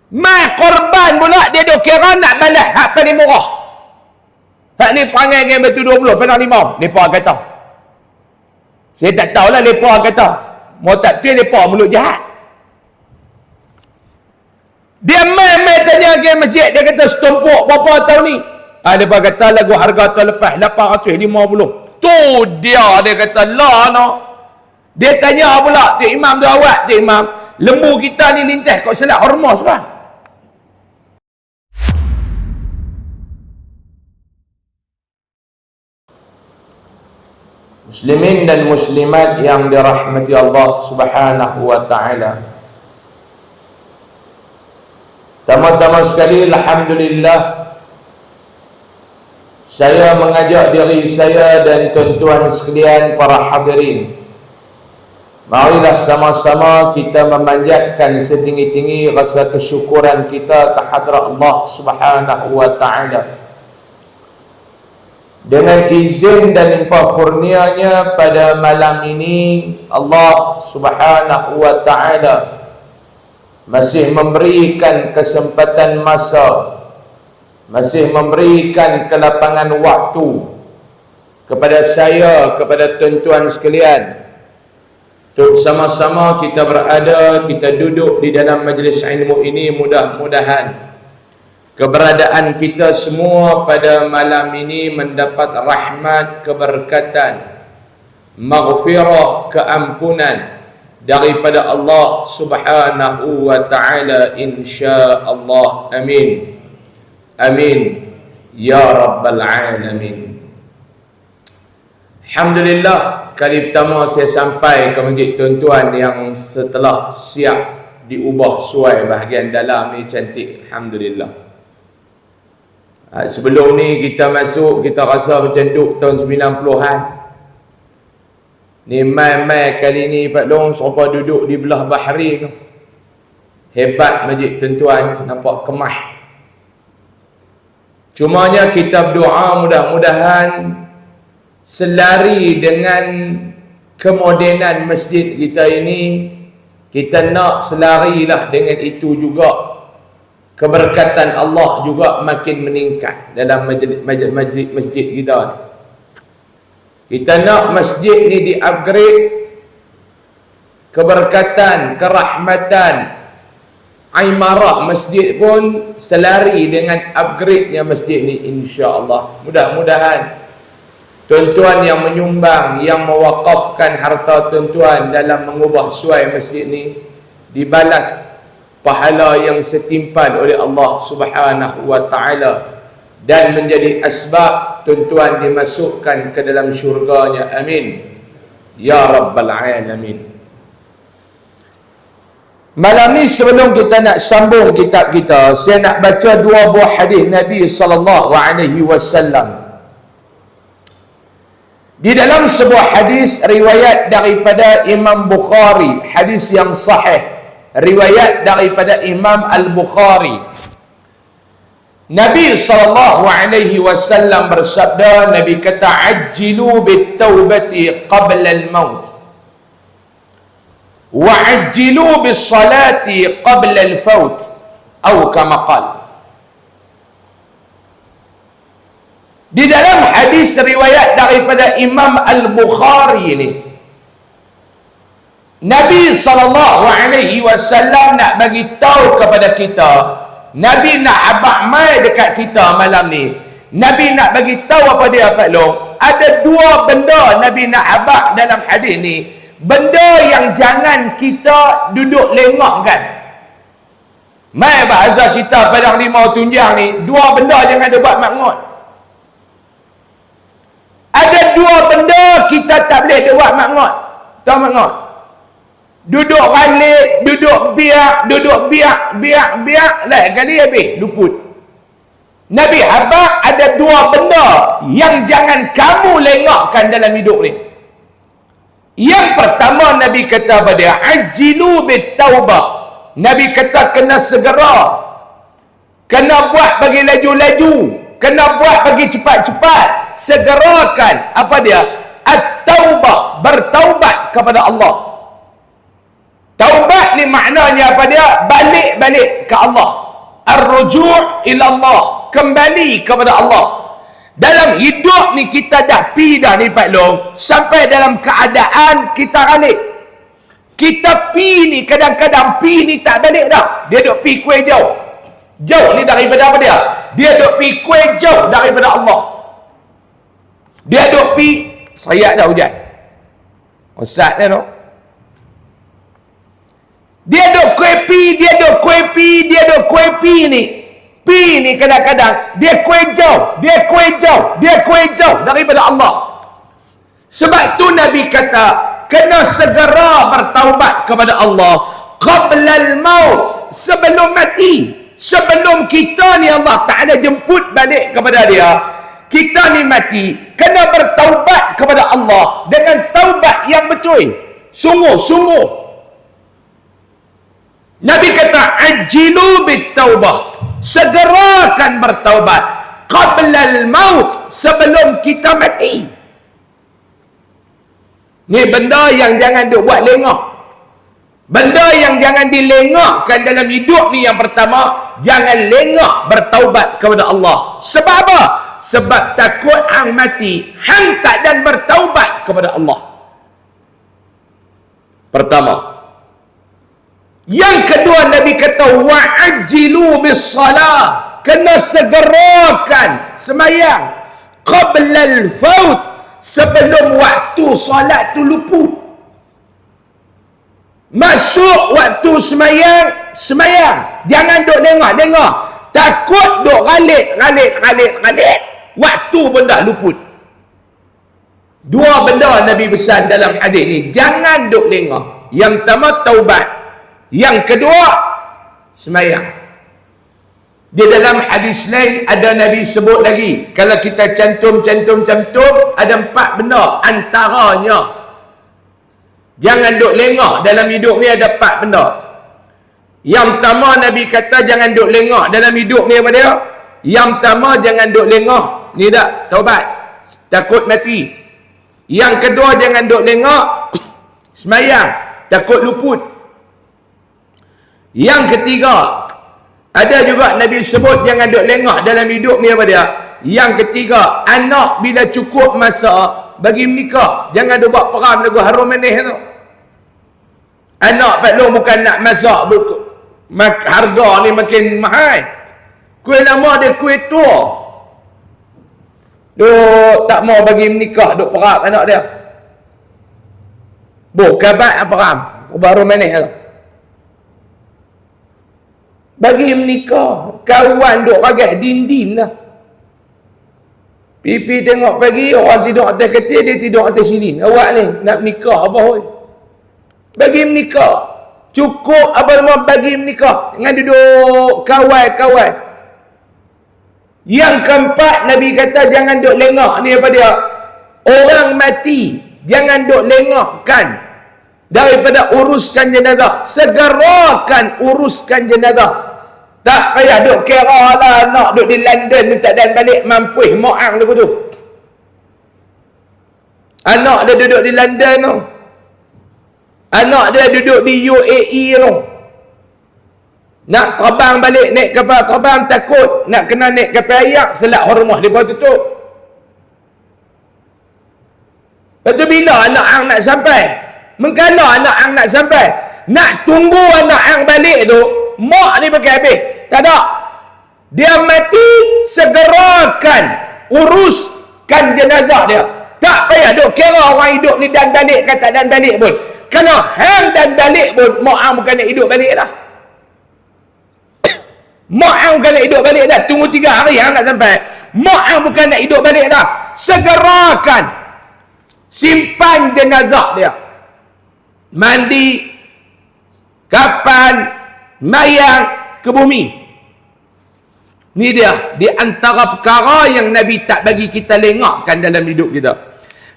Mai korban pula dia duk kira nak balas hak paling murah. Hak ni perangai dengan batu 20 penak 5. Depa kata. Saya tak tahulah depa kata. Mau tak tu depa mulut jahat. Dia mai tanya ke masjid, dia kata setumpuk berapa tahun ni? Depa kata lagu harga tahun lepas 850. Tu dia kata lah no. Dia tanya pula, Tok Imam tu awak, Tok Imam, lembu kita ni lintas kau Selat Hormuz bah. Muslimin dan muslimat yang dirahmati Allah Subhanahu wa taala. Tama-tama sekali, alhamdulillah, saya mengajak diri saya dan tuan-tuan sekalian para hadirin, marilah sama-sama kita memanjatkan setinggi-tinggi rasa kesyukuran kita kehadrat Allah Subhanahu wa taala. Dengan izin dan limpah kurnianya pada malam ini, Allah Subhanahu wa taala masih memberikan kesempatan masa, masih memberikan kelapangan waktu kepada saya, kepada tuan-tuan sekalian, untuk sama-sama kita berada, kita duduk di dalam majlis ilmu ini. Mudah-mudahan keberadaan kita semua pada malam ini mendapat rahmat, keberkatan, maghfirah, keampunan daripada Allah Subhanahu wa taala, insya-Allah. Amin. Amin ya rabbal alamin. Alhamdulillah, kali pertama saya sampai ke masjid tuan-tuan yang setelah siap diubah suai bahagian dalam ni cantik, alhamdulillah. Sebelum ni kita masuk, kita rasa macam duduk tahun 90-an. Ni mai kali ni Pak Long serupa duduk di belah bahari tu. Hebat masjid tuan-tuan, nampak kemah. Cumanya kita berdoa mudah-mudahan selari dengan kemodenan masjid kita ini, kita nak selarilah dengan itu juga. Keberkatan Allah juga makin meningkat dalam masjid kita. Kita nak masjid ni di-upgrade, keberkatan, kerahmatan, imarah masjid pun selari dengan upgrade-nya masjid ni, insya-Allah. Mudah-mudahan tuan-tuan yang menyumbang, yang mewakafkan harta tuan-tuan dalam mengubah suai masjid ni, dibalas pahala yang setimpal oleh Allah Subhanahu wa taala dan menjadi asbab tuan-tuan dimasukkan ke dalam syurganya. Amin ya rabbal alamin. Malam ni sebelum kita nak sambung kitab kita, saya nak baca dua buah hadis Nabi sallallahu alaihi wasallam. Di dalam sebuah hadis riwayat daripada Imam Bukhari, hadis yang sahih, riwayat daripada Imam Al-Bukhari, Nabi sallallahu alaihi wasallam bersabda, Nabi kata, ajjilu bit-taubati qabla al-maut wa ajjilu bis-salati qabla al-faut, atau kama qala. Di dalam hadis riwayat daripada Imam Al-Bukhari ini, Nabi SAW nak bagi tahu kepada kita, Nabi nak abang mai dekat kita malam ni. Nabi nak bagi tahu apa dia, Pak Long? Ada dua benda Nabi nak abang dalam hadis ni. Benda yang jangan kita duduk lengokkan. Mai bahasa kita Padang Limau Tunjang ni, dua benda jangan dia buat makmud. Ada dua benda kita tak boleh dia buat makmud. Tahu makmud? Duduk ralik, duduk biak, lain kali habis, luput. Nabi habaq ada dua benda yang jangan kamu lengokkan dalam hidup ni. Yang pertama, Nabi kata pada ajilu bit-taubah. Nabi kata kena segera, kena buat bagi laju-laju, kena buat bagi cepat-cepat. Segerakan apa dia? At-taubah, bertaubat kepada Allah. Taubat ni maknanya apa dia? Balik-balik ke Allah. Ar-ruju' ila Allah. Kembali kepada Allah. Dalam hidup ni kita dah pi dah ni Pak Long. Sampai dalam keadaan kita balik. Kita pi ni kadang-kadang pi ni tak balik dah. Dia duk pi kuih jauh. Jauh ni daripada apa dia? Dia duk pi kuih jauh daripada Allah. Dia duk pi, saya dah hujan. Ustaz dah no. Dia duk kuepi, dia duk kuepi, dia duk kuepi ni. Pi ni kadang-kadang dia kuih jauh, dia kuih jauh, dia kuih jauh daripada Allah. Sebab tu Nabi kata, kena segera bertaubat kepada Allah qabla al-maut, sebelum mati. Sebelum kita ni Allah Ta'ala jemput balik kepada dia, kita ni mati, kena bertaubat kepada Allah dengan taubat yang betul. Sungguh-sungguh. Nabi kata, ajilu bit-taubat, segerakan bertaubat qabla al-maut, sebelum kita mati. Ni benda yang jangan duk buat lengah. Benda yang jangan dilengahkan dalam hidup ni. Yang pertama, jangan lengah bertaubat kepada Allah. Sebab apa? Sebab takut hang mati, hang tak dan bertaubat kepada Allah. Pertama. Yang kedua, Nabi kata, wa'ajilu bis-salah, kena segerakan semayang qabla al-faut, sebelum waktu salat tu luput. Masuk waktu semayang, semayang. Jangan duk dengar. Takut duk galik, waktu pun dah luput. Dua benda Nabi pesan dalam hadis ni, jangan duk lengah. Yang pertama, taubat. Yang kedua, semayang. Di dalam hadis lain ada Nabi sebut lagi, kalau kita cantum, ada 4 benda antaranya. Jangan duk lengah dalam hidup ni, ada 4 benda. Yang pertama, Nabi kata jangan duk lengah dalam hidup ni apa dia? Yang pertama, jangan duk lengah, ni dah taubat, takut mati. Yang kedua, jangan duk lengah, semayang, takut luput. Yang ketiga, ada juga Nabi sebut jangan duk lengah dalam hidup ni apa dia? Yang ketiga, anak bila cukup masa bagi menikah, jangan duk buat peram lagu harum manis tu. Anak Pak Long bukan nak masak, harga ni makin mahal. Kuih lama dia kuih tua. Duk tak mau bagi menikah, duk peram anak dia. Kabat apa peram? Harum manis tu. Bagi menikah, kawan duk ragas din-din lah. Pipi tengok pagi, orang tidur atas katil, dia tidur atas sini. Awak ni nak menikah apa hoi? Bagi menikah. Cukup apa nama bagi menikah. Jangan duduk kawan-kawan. Yang keempat, Nabi kata jangan duk lengah. Ni apa dia? Orang mati, jangan duk lengahkan daripada uruskan jenazah. Segerakan uruskan jenazah. Tak payah duk kira lah nak duk di London ni tak dan balik mampuih mo'ang tu. Anak dia duduk di London tu. Anak dia duduk di UAE tu. Nak terbang balik naik kapal terbang takut nak kena naik kapal ayak, selat hormah dia baru tutup. Lepas tu bila anak hang nak sampai? Mengkala anak hang nak sampai? Nak tunggu anak hang balik tu, mak ni pakai habis. Tak ada. Dia mati, segerakan uruskan jenazah dia. Tak payah duk kira orang hidup ni dan balik ke tak dan balik pun. Kalau hang dan balik pun, mak hang bukan nak hidup balik dah. Mak hang bukan nak hidup balik dah. Tunggu 3 hari hang nak sampai. Mak hang bukan nak hidup balik dah. Segerakan simpan jenazah dia. Mandi, kapan, mayang ke bumi. Ni dia di antara perkara yang Nabi tak bagi kita lengahkan dalam hidup kita.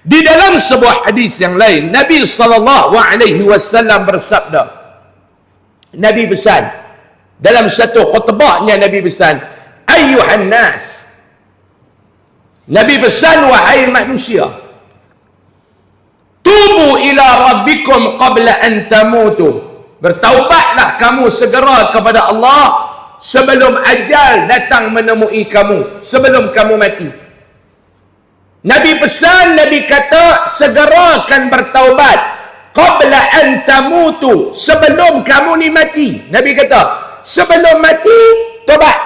Di dalam sebuah hadis yang lain, Nabi SAW bersabda, Nabi pesan dalam satu khutbahnya, Nabi pesan, ayyuhan nas, Nabi pesan, wahai manusia, tubu ila rabbikum qabla an tamutu. Bertaubatlah kamu segera kepada Allah sebelum ajal datang menemui kamu, sebelum kamu mati. Nabi pesan, Nabi kata, segerakan bertaubat qabla an tamutu, sebelum kamu ni mati. Nabi kata, sebelum mati taubat.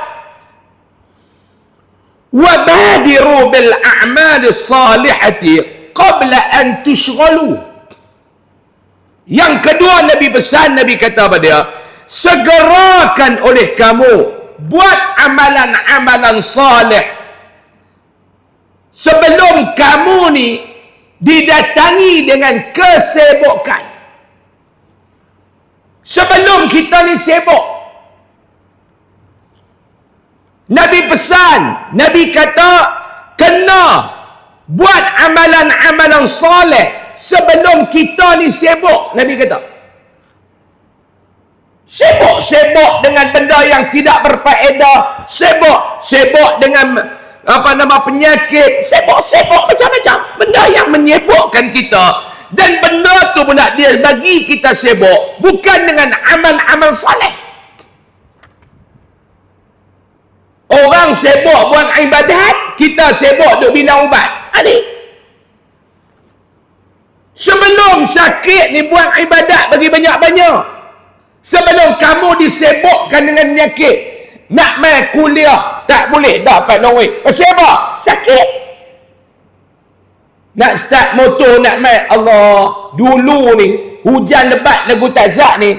Wa badiru bil a'mal salihati qabla an tushghalu. Yang kedua Nabi pesan, Nabi kata pada dia, segerakan oleh kamu buat amalan-amalan salih sebelum kamu ni didatangi dengan kesibukan. Sebelum kita ni sibuk, Nabi pesan, Nabi kata, kena buat amalan-amalan salih sebelum kita ni sibuk. Nabi kata, sibuk dengan benda yang tidak berfaedah, sibuk dengan penyakit, sibuk macam-macam benda yang menyibukkan kita, dan benda tu pula dia bagi kita sibuk bukan dengan amal-amal saleh. Orang sibuk buat ibadat, kita sibuk duk bina ubat. Adik, sebelum sakit ni buat ibadat bagi banyak-banyak. Sebelum kamu disibukkan dengan penyakit, nak main kuliah tak boleh dapat duit. Pasal apa? Sakit. Nak start motor, nak main, Allah, dulu ni hujan lebat lagu Tazak ni,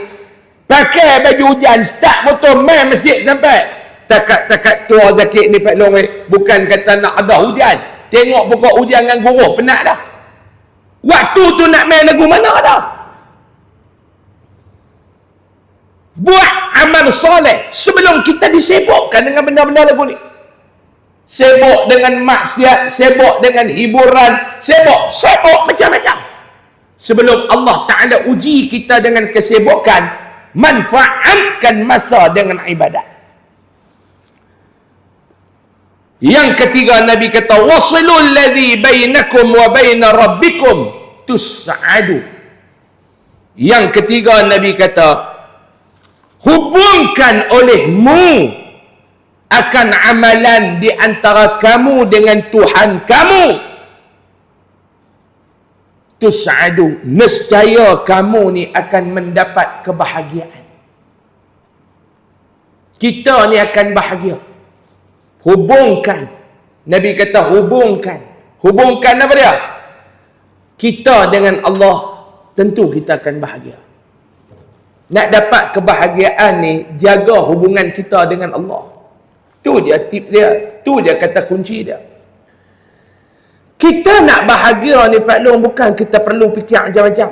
pakai baju hujan, start motor, main masjid sampai takat tua sakit ni Pak Long. Bukan kata nak ada hujan, tengok pokok hujan dengan guruh penat dah. Waktu tu nak main lagu mana dah? Buat amal soleh sebelum kita disibukkan dengan benda-benda lagu ni. Sibuk dengan maksiat, sibuk dengan hiburan, sibuk macam-macam. Sebelum Allah Ta'ala uji kita dengan kesibukan, manfaatkan masa dengan ibadat. Yang ketiga Nabi kata, wasilul ladzi bainakum wa baina rabbikum tus'adu. Yang ketiga Nabi kata, hubungkan olehmu akan amalan di antara kamu dengan Tuhan kamu. Tus'adu, nescaya kamu ni akan mendapat kebahagiaan. Kita ni akan bahagia. Hubungkan. Nabi kata hubungkan. Hubungkan apa dia? Kita dengan Allah, tentu kita akan bahagia. Nak dapat kebahagiaan ni, jaga hubungan kita dengan Allah. Tu dia tip dia. Tu dia kata kunci dia. Kita nak bahagia ni Pak Long, bukan kita perlu fikir macam-macam.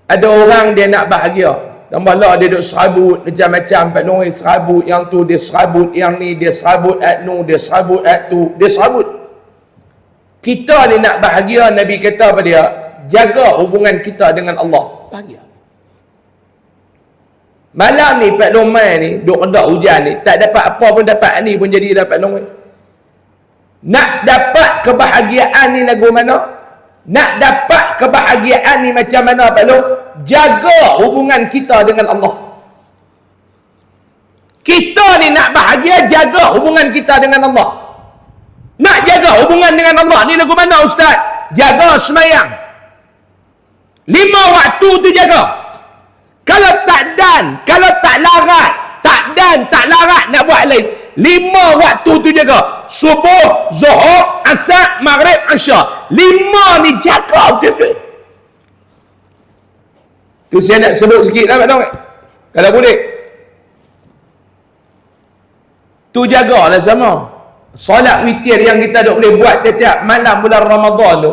Ada orang dia nak bahagia, tambah lah dia duk serabut macam-macam Pak Long, serabut yang tu, dia serabut yang ni, dia serabut at nu, dia serabut at tu, dia serabut. Kita ni nak bahagia, Nabi kata pada dia, jaga hubungan kita dengan Allah, bahagia. Malam ni Pak Long mai ni, duk redak hujan ni, tak dapat apa pun, dapat ni pun jadi dapat Long. Nak dapat kebahagiaan ni lagu mana? Nak dapat kebahagiaan ni macam mana Pak Long? Jaga hubungan kita dengan Allah. Kita ni nak bahagia, jaga hubungan kita dengan Allah. Nak jaga hubungan dengan Allah ni lagu mana Ustaz? Jaga semayang. 5 waktu tu jaga. Kalau tak dan, kalau tak larat, tak dan, tak larat nak buat lain, 5 waktu tu jaga. Subuh, Zuhur, Asar, Maghrib, Isya. 5 ni jaga betul-betul. Tu saya nak sebut sikit lah Pak Long, kalau boleh. Tu jagalah sama. Solat witir yang kita tak boleh buat setiap malam bulan Ramadan tu,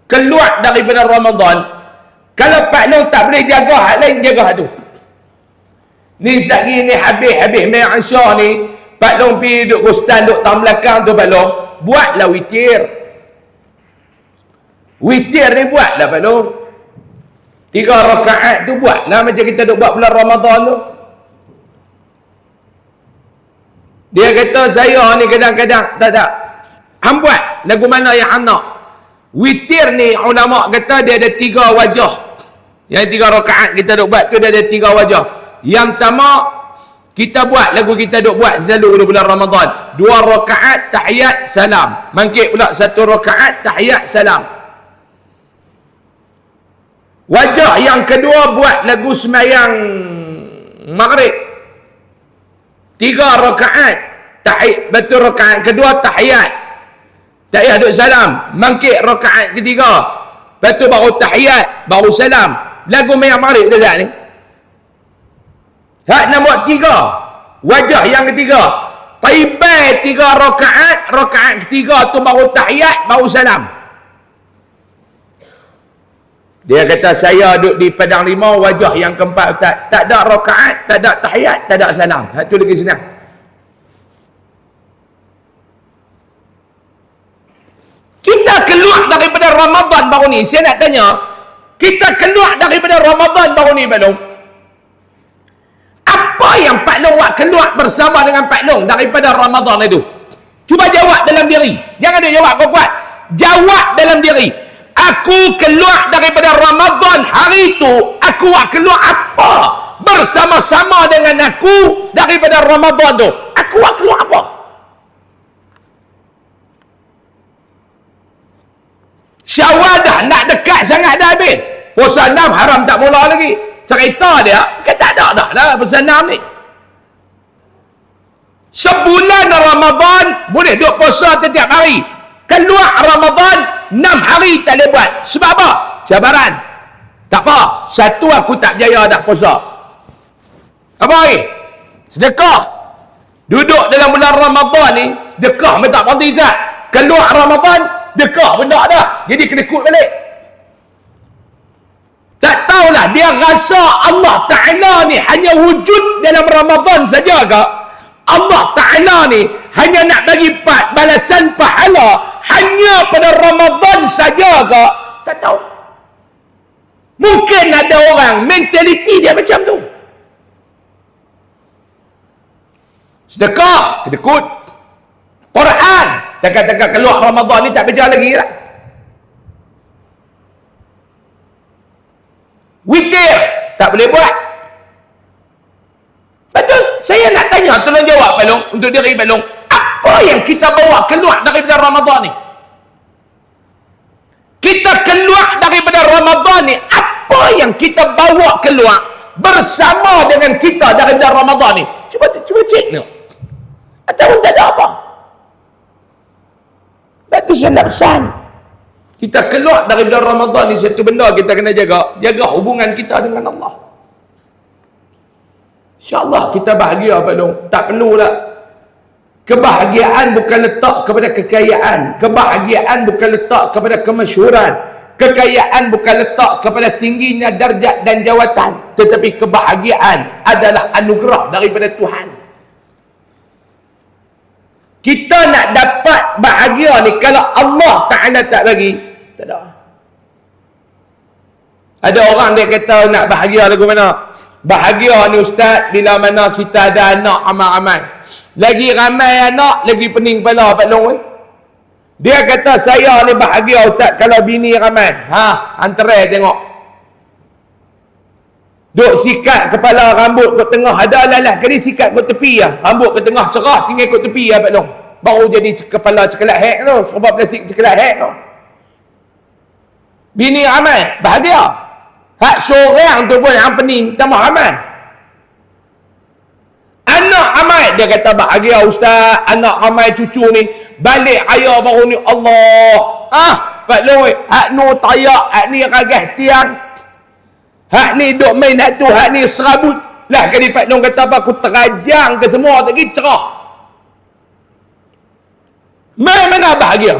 keluar daripada Ramadan, kalau Pak Long tak boleh jaga hak lain, jaga hak tu. Ni sekali ni habis main Isya ni, Pak Long pergi duduk kustan, duduk tang belakang tu Pak Long, buatlah witir. Witir ni buatlah Pak Long. 3 rakaat tu buatlah macam kita duduk buat bulan Ramadan tu. Dia kata saya ni kadang-kadang tak. Hang buat lagu mana yang hang nak. Witir ni ulama kata dia ada 3 wajah. Yang 3 rakaat kita duk buat tu dia ada 3 wajah. Yang pertama, kita buat lagu kita duk buat selalu di bulan Ramadan. 2 rakaat tahiyat salam. Mangkit pula 1 rakaat tahiyat salam. Wajah yang kedua buat lagu sembahyang maghrib. 3 rakaat tahiyat, betul rakaat kedua tahiyat. Tahiyat duk salam. Mangkit rakaat ketiga. Lepas tu baru tahiyat, baru salam. Lagu sembahyang maghrib dah ni. Hak nombor 3. Wajah yang ketiga. Taibai 3 rakaat, rakaat ketiga tu baru tahiyat, baru salam. Dia kata saya duduk di Padang Limau, wajah yang keempat Ustaz. Tak ada rakaat, tak ada tahiyat, tak ada salam. Itu lagi senang. Kita keluar daripada Ramadan baru ni. Saya nak tanya, kita keluar daripada Ramadan baru ni, Pak Long. Apa yang Pak Long buat keluar bersama dengan Pak Long daripada Ramadan itu? Cuba jawab dalam diri. Jangan dia jawab kuat-kuat. Jawab dalam diri. Aku keluar daripada Ramadan hari itu, aku buat keluar apa? Bersama-sama dengan aku daripada Ramadan tu. Aku buat keluar apa? Syawal dah nak dekat sangat dah habis. Puasa 6 haram tak mula lagi. Cerita dia, tak ada dah lah puasa 6 ni. Sebulan Ramadan boleh duduk puasa setiap hari. Keluar Ramadan 6 hari tak boleh buat. Sebab apa? Cabaran. Tak apa. Satu, aku tak berjaya dah puasa. Apa lagi? Sedekah. Duduk dalam bulan Ramadan ni, sedekah pun tak berhenti Zat. Keluar Ramadan, sedekah pun tak dah. Jadi kena ikut balik. Tak tahulah dia rasa Allah Ta'ala ni hanya wujud dalam Ramadan saja ke? Allah Ta'ala ni hanya nak bagi balasan pahala hanya pada Ramadan saja ke? Tak tahu. Mungkin ada orang mentaliti dia macam tu. Sedekah, kena ikut. Quran, dekat-dekat keluar Ramadan ni tak baca lagi lah. Witir, tak boleh buat. Betul, saya nak tanya, tolong jawab Pak Long, untuk diri Pak Long. Apa yang kita bawa keluar daripada Ramadan ni? Kita keluar daripada Ramadan ni, apa yang kita bawa keluar bersama dengan kita daripada Ramadan ni? Cuba cek ni. Atau tak ada apa? Itu saya nak pesan. Kita keluar daripada Ramadan ni, satu benda kita kena jaga hubungan kita dengan Allah. InsyaAllah kita bahagia Pak Long. Tak perlulah. Kebahagiaan bukan letak kepada kekayaan. Kebahagiaan bukan letak kepada kemasyhuran. Kekayaan bukan letak kepada tingginya darjat dan jawatan. Tetapi kebahagiaan adalah anugerah daripada Tuhan. Kita nak dapat bahagia ni, kalau Allah Ta'ala tak bagi, tak ada. Ada orang dia kata nak bahagia lagu mana? Bahagia ni Ustaz bila mana kita ada anak ramai-ramai. Lagi ramai anak, lagi pening kepala Pak Long. Dia kata saya ni bahagia Ustaz kalau bini ramai. Antara tengok. Duk sikat kepala rambut kat tengah, ada lalah kali sikat kat tepi lah. Rambut kat tengah cerah, tinggal kat tepi lah Pak Long. Baru jadi kepala cekelat hek tu, sebab plastik cekelat hek tu. Bini ramai, bahagia. Hak seorang tu pun yang pening, tambah ramai. Anak ramai, dia kata bahagia Ustaz, anak ramai cucu ni, balik raya baru ni Allah. Pak Long, hak nu tayak, hak ni ragah tiang. Hak ni duk main hak tu, hak ni serabut. Lah kali Pak Long kata apa, aku terajang ke semua tadi cerah. Mana bahagia?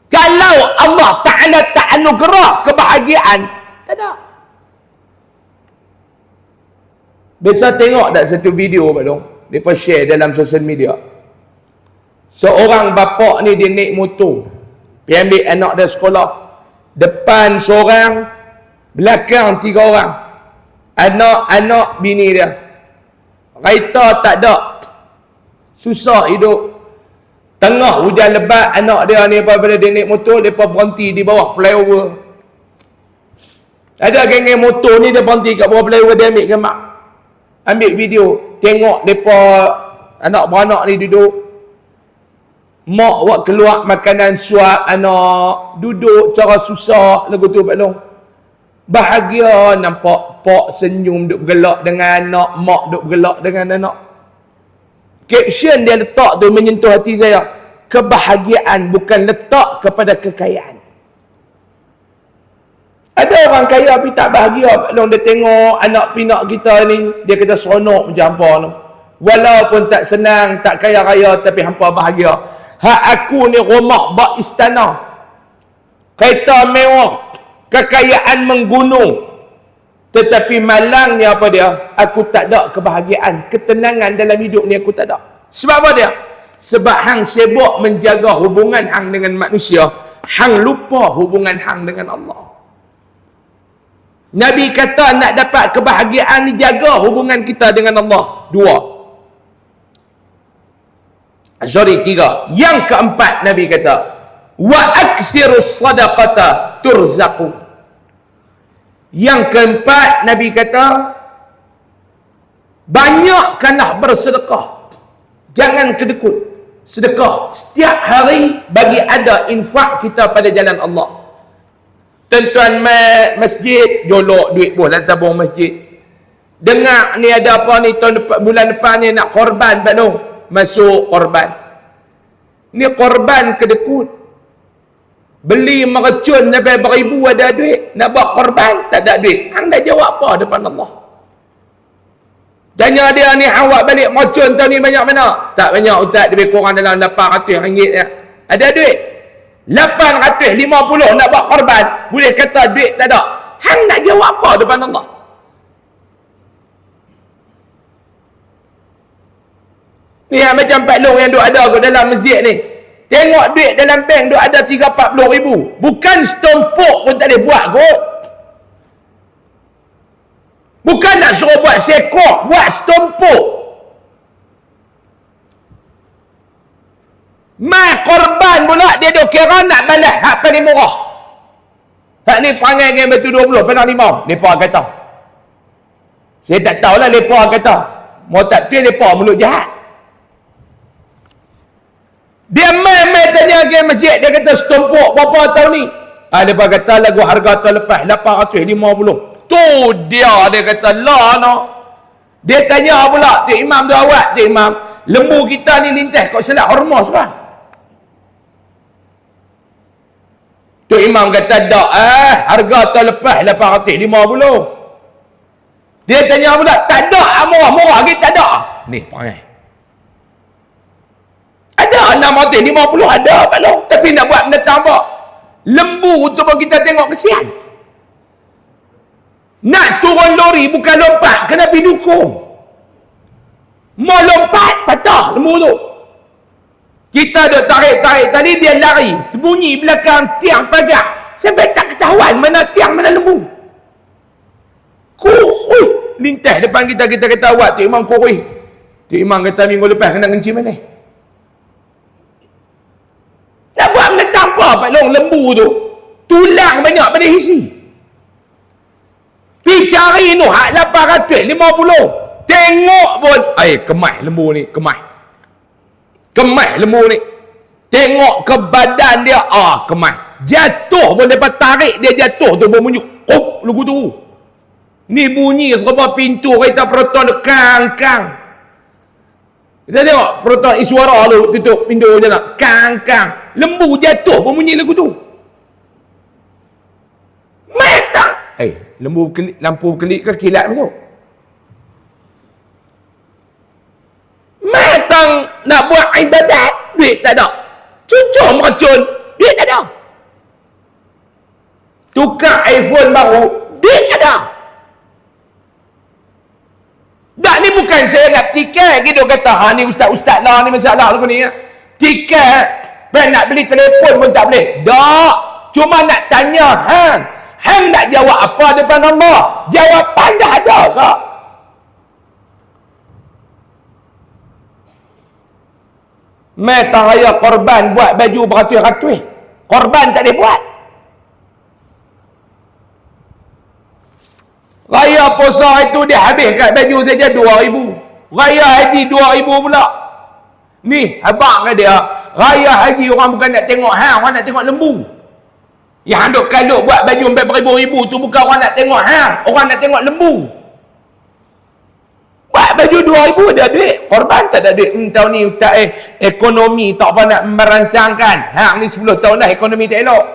Kalau Allah Ta'ala tak anugerah kebahagiaan, tak ada. Biasa tengok tak satu video Pak Long, mereka share dalam sosial media. Seorang bapa ni dia naik motor, dia ambil anak dia sekolah. Depan seorang, belakang 3 orang. Anak-anak bini dia. Kereta tak ada. Susah hidup. Tengah hujan lebat, anak dia ni apabila dia naik motor, mereka berhenti di bawah flyover. Ada geng-geng motor ni dia berhenti kat bawah flyover, dia ambil gambar, ambil video, tengok mereka anak beranak ni duduk, mak buat keluar makanan suap anak, duduk cara susah lagu tu Pak Long. Bahagia nampak pak senyum duk bergelak dengan anak, mak duk bergelak dengan anak. Caption dia letak tu menyentuh hati saya. Kebahagiaan bukan letak kepada kekayaan. Ada orang kaya tapi tak bahagia Pak Long. Dia tengok anak pinak kita ni, dia kata seronok macam hampa tu. Walaupun tak senang, tak kaya raya, tapi hampa bahagia. Hak aku ni rumah bak istana, kereta mewah, kekayaan menggunung, tetapi malangnya apa dia? Aku tak ada kebahagiaan, ketenangan dalam hidup ni aku tak ada. Sebab apa dia? Sebab hang sibuk menjaga hubungan hang dengan manusia, hang lupa hubungan hang dengan Allah. Nabi kata nak dapat kebahagiaan ni, jaga hubungan kita dengan Allah. 3. Yang keempat Nabi kata, wa aksirus sadaqata turzaqu. Yang keempat Nabi kata, banyakkanlah bersedekah, jangan kedekut. Sedekah setiap hari, bagi ada infak kita pada jalan Allah. Tuan-tuan masjid, jolok duit pun dalam tabung masjid. Dengar ni ada apa ni, bulan depan ni nak korban Pak Long, masuk korban. Ni korban kedekut. Beli mercun sampai beribu ada duit, nak buat korban tak ada duit. Hang dah jawab apa depan Allah? Tanya dia ni, awak balik mercun tahun ni banyak mana? Tak banyak ustaz, lebih kurang dalam RM800 ya. Ada duit 850 nak buat korban, boleh kata duit tak ada. Hang nak jawab apa depan Allah? Ni macam Pak Long yang duk ada kat dalam masjid ni. Tengok duit dalam bank duk ada 30-40 ribu. Bukan setompok pun tak boleh buat kot. Bukan nak suruh buat sekor, buat setompok. Mai korban pula dia duk kira nak balas hak paling murah. Hak ni perangai dengan batu 20 penang 5. Depa kata. Saya tak tahulah depa kata. Mau tak pilih depa mulut jahat. Dia main tanya ke masjid, dia kata setompok berapa tahun ni? Depa kata lagu harga tahun lepas 850. Tu dia kata lah no. Dia tanya pula, Tok Imam tu awak, Tok Imam, lembu kita ni lintas kau salat hormos kah? Tok Imam kata tak, harga tahun lepas 850. Dia tanya pula, tak ada murah-murah lagi tak ada. Ni perangai. Ada 650 ada Pak Long, tapi nak buat benda tambah. Lembu tu pun kita tengok kesian. Nak turun lori bukan lompat, kena pergi dukung. Mau lompat, patah lembu tu. Kita dah tarik tadi, dia lari, sembunyi belakang tiang pagar, sampai tak ketahuan mana tiang mana lembu. Kurui lintas depan kita kata awak Tok Imam kurui. Tok Imam kata minggu lepas kena kenci mana? Nak buat benda tanpa Pak Long, lembu tu tulang banyak pada isi. Pergi cari tu hak 850. Tengok pun kemah lembu ni, kemah lembu ni. Tengok ke badan dia, kemah. Jatuh pun dapat tarik dia jatuh tu berbunyi kup lugu tu. Ni bunyi serba pintu kereta proton kang. Kita tengok proton suara tu tutup pintu je nak kang. Lembu jatuh berbunyi lagu tu. Mata. Lembu lampu kelip ke kilat tu? Matang nak buat ibadat, duit tak ada. Cucuk meracun, duit tak ada. Tukar iPhone baru, duit tak ada. Tak, ni bukan saya nak tiket gitu kata, ni ustaz-ustaz lah, ni masalah lagu ni ya. Tiket, nak beli telefon pun tak boleh. Tak, cuma nak tanya hang nak jawab apa depan Allah? Jawapan dah ada ke? Meta raya korban buat baju beratus-ratus. Korban tak boleh buat. Raya puasa itu dia habiskan baju saja 2,000. Raya haji 2,000 pula. Ni abang kata dia, raya haji orang bukan nak tengok hang, orang nak tengok lembu. Yang duk kalut buat baju beribu-ribu tu bukan orang nak tengok hang, orang nak tengok lembu. Buat baju 2,000 ada duit, korban tak ada duit. Tahun ni ustaz ekonomi tak apa nak merangsangkan. Hang ni 10 tahun dah ekonomi tak elok.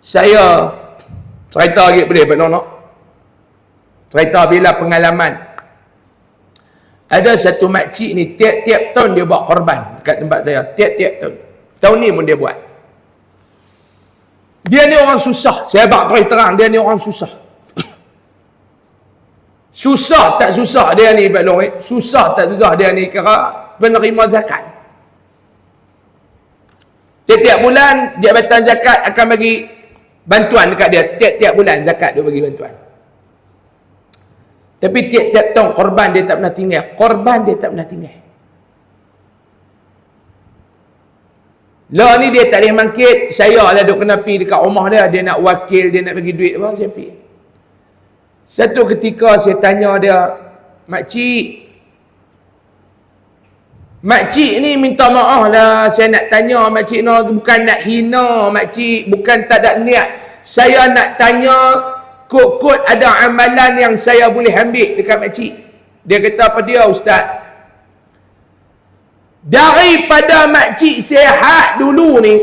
Saya cerita lagi boleh Pak Nono. Cerita bila pengalaman. Ada satu makcik ni tiap-tiap tahun dia buat korban dekat tempat saya. Tiap-tiap tahun. Tahun ni pun dia buat. Dia ni orang susah. Saya bak terang dia ni orang susah. Susah tak susah dia ni Pak Long. Susah tak susah dia ni kira penerima zakat. Tiap-tiap bulan Jabatan Zakat akan bagi bantuan dekat dia. Tiap-tiap bulan zakat dia bagi bantuan. Tapi tiap-tiap tahun korban dia tak pernah tinggal. Korban dia tak pernah tinggal. Lah ni dia tak boleh mangkit. Saya lah duk kena pergi dekat rumah dia. Dia nak wakil, dia nak bagi duit apa, saya pergi. Satu ketika saya tanya dia, Makcik ni minta maaf lah. Saya nak tanya makcik ni, bukan nak hina makcik, bukan tak ada niat. Saya nak tanya, kod-kod ada amalan yang saya boleh ambil dekat makcik. Dia kata apa dia ustaz? Daripada makcik sihat dulu ni,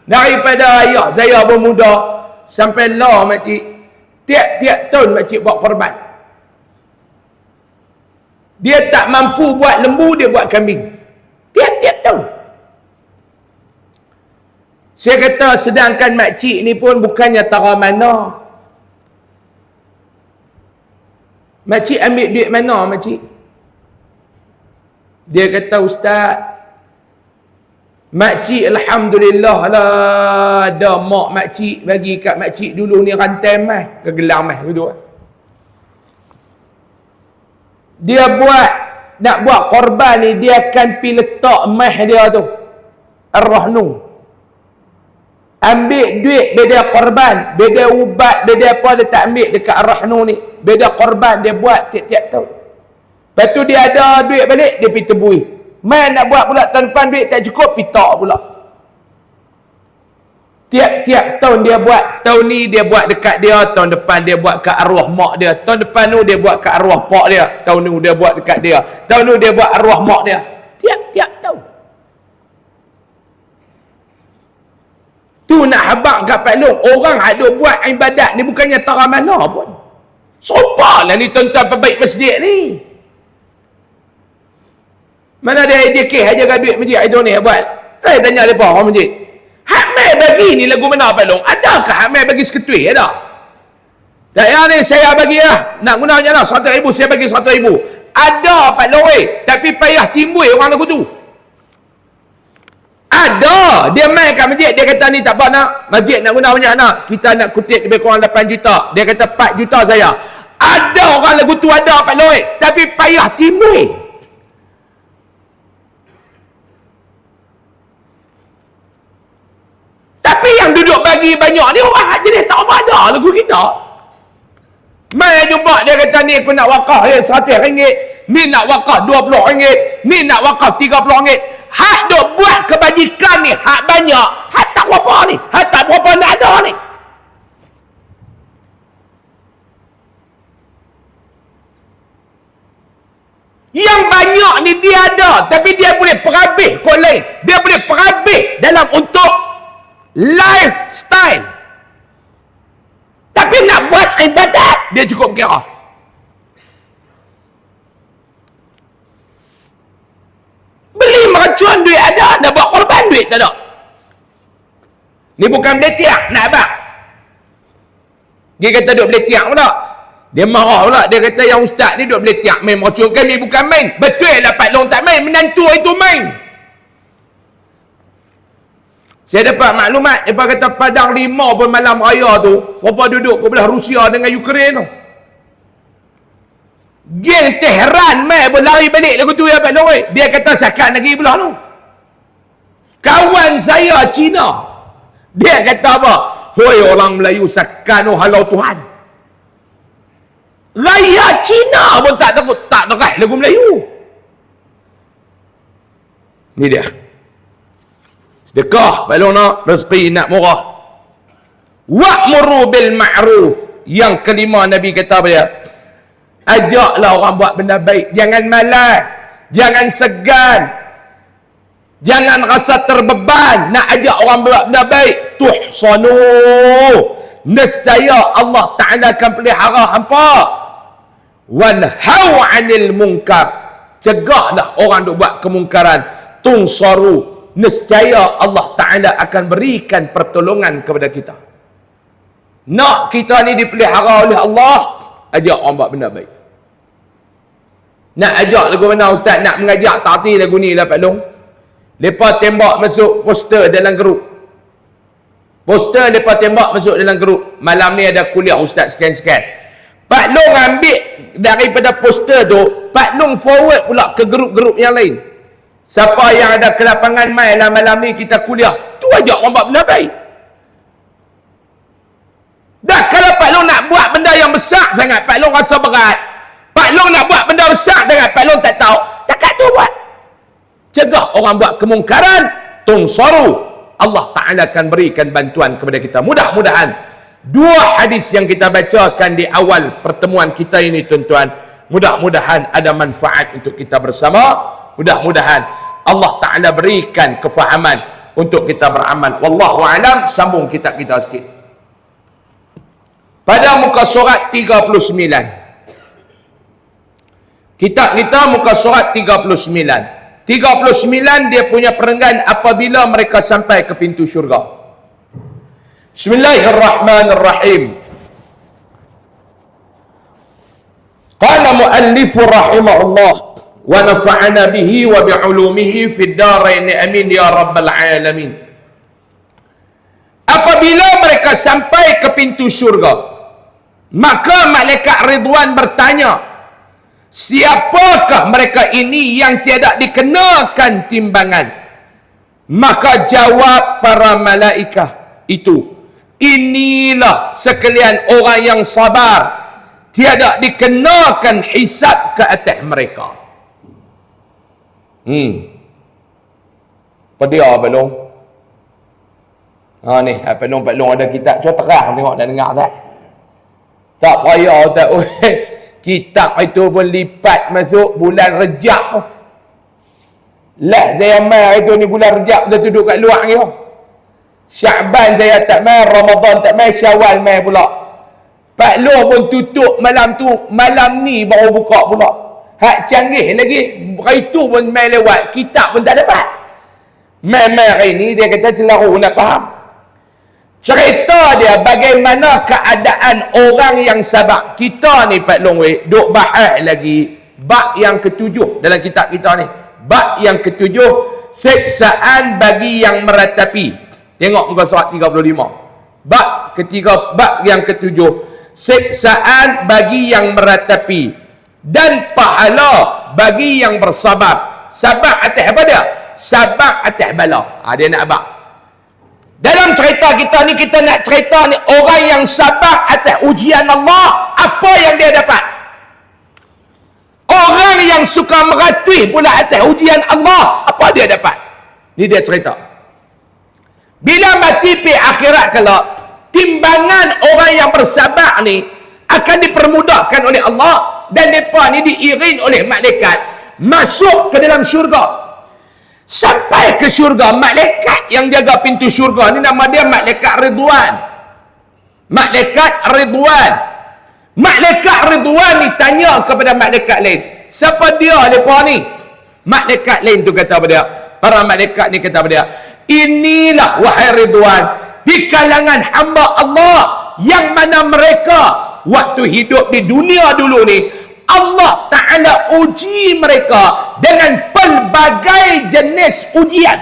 daripada ayah saya bermuda sampai lah makcik, tiap-tiap tahun makcik buat korban. Dia tak mampu buat lembu, dia buat kambing. Tiap-tiap tahun. Saya kata sedangkan makcik ni pun bukannya tara mana. Makcik ambil duit mana makcik? Dia kata ustaz, makcik alhamdulillah lah ada mak makcik bagi kat makcik dulu ni rantai mai, kegelam mai gitu. Dia nak buat korban ni, dia akan pergi letak mah dia tu, ar-rahnu. Ambil duit beda korban, beda ubat, beda apa dia tak ambil dekat ar-rahnu ni. Beda korban dia buat tiap-tiap tahun. Lepas tu dia ada duit balik, dia pergi tebui. Mai nak buat pula tahun depan duit tak cukup, pitak pula. Tiap-tiap tahun dia buat. Tahun ni dia buat dekat dia, tahun depan dia buat kat arwah mak dia. Tahun depan tu dia buat kat arwah pak dia. Tahun ni dia buat dekat dia. Tahun ni dia buat arwah mak dia. Tiap-tiap tahun. Tu nak habaq kat Pak Long. Orang ada buat ibadat ni bukannya tara mana pun. Sopalah ni tuan-tuan perbaik masjid ni. Mana ada AJK jaga duit masjid itu ni buat. Saya tanya mereka orang masjid. Hak mai bagi ni lagu mana Pak Long? Adakah hak mai bagi seketui? Ada? Tak ya ni saya bagi lah. Nak gunanya lah 100,000 saya bagi 100,000. Ada Pak Long tapi payah timbul orang lagu tu. Ada. Dia mai kat masjid, dia kata ni tak apa nak. Masjid nak guna banyak nak. Kita nak kutip lebih kurang 8 juta. Dia kata 4 juta saya. Ada orang lagu tu ada Pak Long tapi payah timbul. Tapi yang duduk bagi banyak ni orang hak jenis tak apa ada lagu kita. Mai jumpa dia kata ni aku nak wakaf RM100, ni nak wakaf RM20, ni nak wakaf RM30. Hak duk buat kebajikan ni hak banyak, hak tak berapa ni, hak tak berapa nak ada ni. Yang banyak ni dia ada, tapi dia boleh perhabis kau lain. Dia boleh perhabis dalam untuk lifestyle. Tapi nak buat ibadat, dia cukup kira. Beli meracun duit ada, nak buat korban duit tak ada. Ni bukan beli tiang, nak abang. Dia kata duk beli tiang pula. Dia marah pula, dia kata yang ustaz ni duk beli tiang main meracun. Kami bukan main. Betul lah Pak Long tak main, menantu itu main. Saya dapat maklumat, dia kata Padang 5 pun malam raya tu, siapa duduk ke belah Rusia dengan Ukraine tu. Geng Tehran mai berlari balik lagu tu ya Pak Long. Dia kata sakat lagi belah tu. Kawan saya Cina, dia kata apa? Hoi orang Melayu sakat ikan halau Tuhan. Raya Cina pun tak dekat lagu Melayu. Ni dia. Sedekah kalau nak rezeki nak murah. Wa'muru bil ma'ruf. Yang kelima Nabi kata apa dia? Ajaklah orang buat benda baik. Jangan malas. Jangan segan. Jangan rasa terbeban nak ajak orang buat benda baik. Tuhsanu. Nescaya Allah Ta'ala akan pelihara hampa. Wanhau 'anil munkar. Cegahlah orang duk buat kemungkaran. Tunsaru. Nescaya Allah Ta'ala akan berikan pertolongan kepada kita. Nak kita ni dipelihara oleh Allah, ajak orang buat benda baik. Nak ajak lagu mana ustaz? Nak mengajak takti lagu ni lah Pak Long. Lepas tembak masuk poster dalam grup. Poster lepas tembak masuk dalam grup. Malam ni ada kuliah ustaz sekian-sekian. Pak Long ambil daripada poster tu, Pak Long forward pula ke grup-grup yang lain. Siapa yang ada kelapangan mai lah malam ni kita kuliah, tu ajak orang buat benda baik. Dah kalau Pak Long nak buat benda yang besar sangat, Pak Long rasa berat. Pak Long nak buat benda besar sangat, Pak Long tak tahu. Takkan tu buat. Cegah orang buat kemungkaran, tunsaru. Allah Ta'ala akan berikan bantuan kepada kita. Mudah-mudahan dua hadis yang kita bacakan di awal pertemuan kita ini tuan-tuan, mudah-mudahan ada manfaat untuk kita bersama. Mudah-mudahan Allah Ta'ala berikan kefahaman untuk kita beramal. Wallahu alam. Sambung kitab kita sikit. Pada muka surat 39. Kitab kita muka surat 39. 39 dia punya perenggan apabila mereka sampai ke pintu syurga. Bismillahirrahmanirrahim. Qala muallifu rahimahullah wa nafa'ana bihi wa bi'ulumihi fid darain amin ya rabbal alamin. Apabila mereka sampai ke pintu syurga, maka malaikat Ridwan bertanya, siapakah mereka ini yang tiada dikenakan timbangan? Maka jawab para malaikat itu, inilah sekalian orang yang sabar, tiada dikenakan hisab ke atas mereka. Pedia belum? Ni Pak Long ada kitab cuba terang tengok dan dengar tak? Tak payah tak. Kitab itu pun lipat masuk bulan Rejab. Lah saya mai itu ni bulan Rejab saya duduk kat luar ni. Syaban saya tak mai, Ramadan tak mai, Syawal mai pula. Pak Long pun tutup malam tu, malam ni baru buka pula. Hak canggih lagi, itu pun mai lewat, kitab pun tak dapat. Mai hari ni dia kata celaru nak faham. Cerita dia bagaimana keadaan orang yang sabar. Kita ni Pak Long duk bahas lagi bab yang ketujuh dalam kitab kita ni. Bab yang ketujuh, siksaan bagi yang meratapi. Tengok muka surat 35. Bab ketiga, bab yang ketujuh, siksaan bagi yang meratapi dan pahala bagi yang bersabar. Sabar atas apa dia? Sabar atas bala. Dia nak abang. Dalam cerita kita ni, kita nak cerita ni orang yang sabar atas ujian Allah, apa yang dia dapat? Orang yang suka meratui pula atas ujian Allah, apa dia dapat? Ni dia cerita. Bila mati pi akhirat kelak, timbangan orang yang bersabar ni akan dipermudahkan oleh Allah dan mereka ni diiring oleh malaikat masuk ke dalam syurga. Sampai ke syurga, malaikat yang jaga pintu syurga ni nama dia Malaikat Ridwan. Malaikat Ridwan. Malaikat Ridwan ni tanya kepada malaikat lain, siapa dia mereka ni? Malaikat lain tu kata apa dia? Para malaikat ni kata apa dia? Inilah wahai Ridwan, di kalangan hamba Allah yang mana mereka waktu hidup di dunia dulu ni Allah Ta'ala uji mereka dengan pelbagai jenis ujian.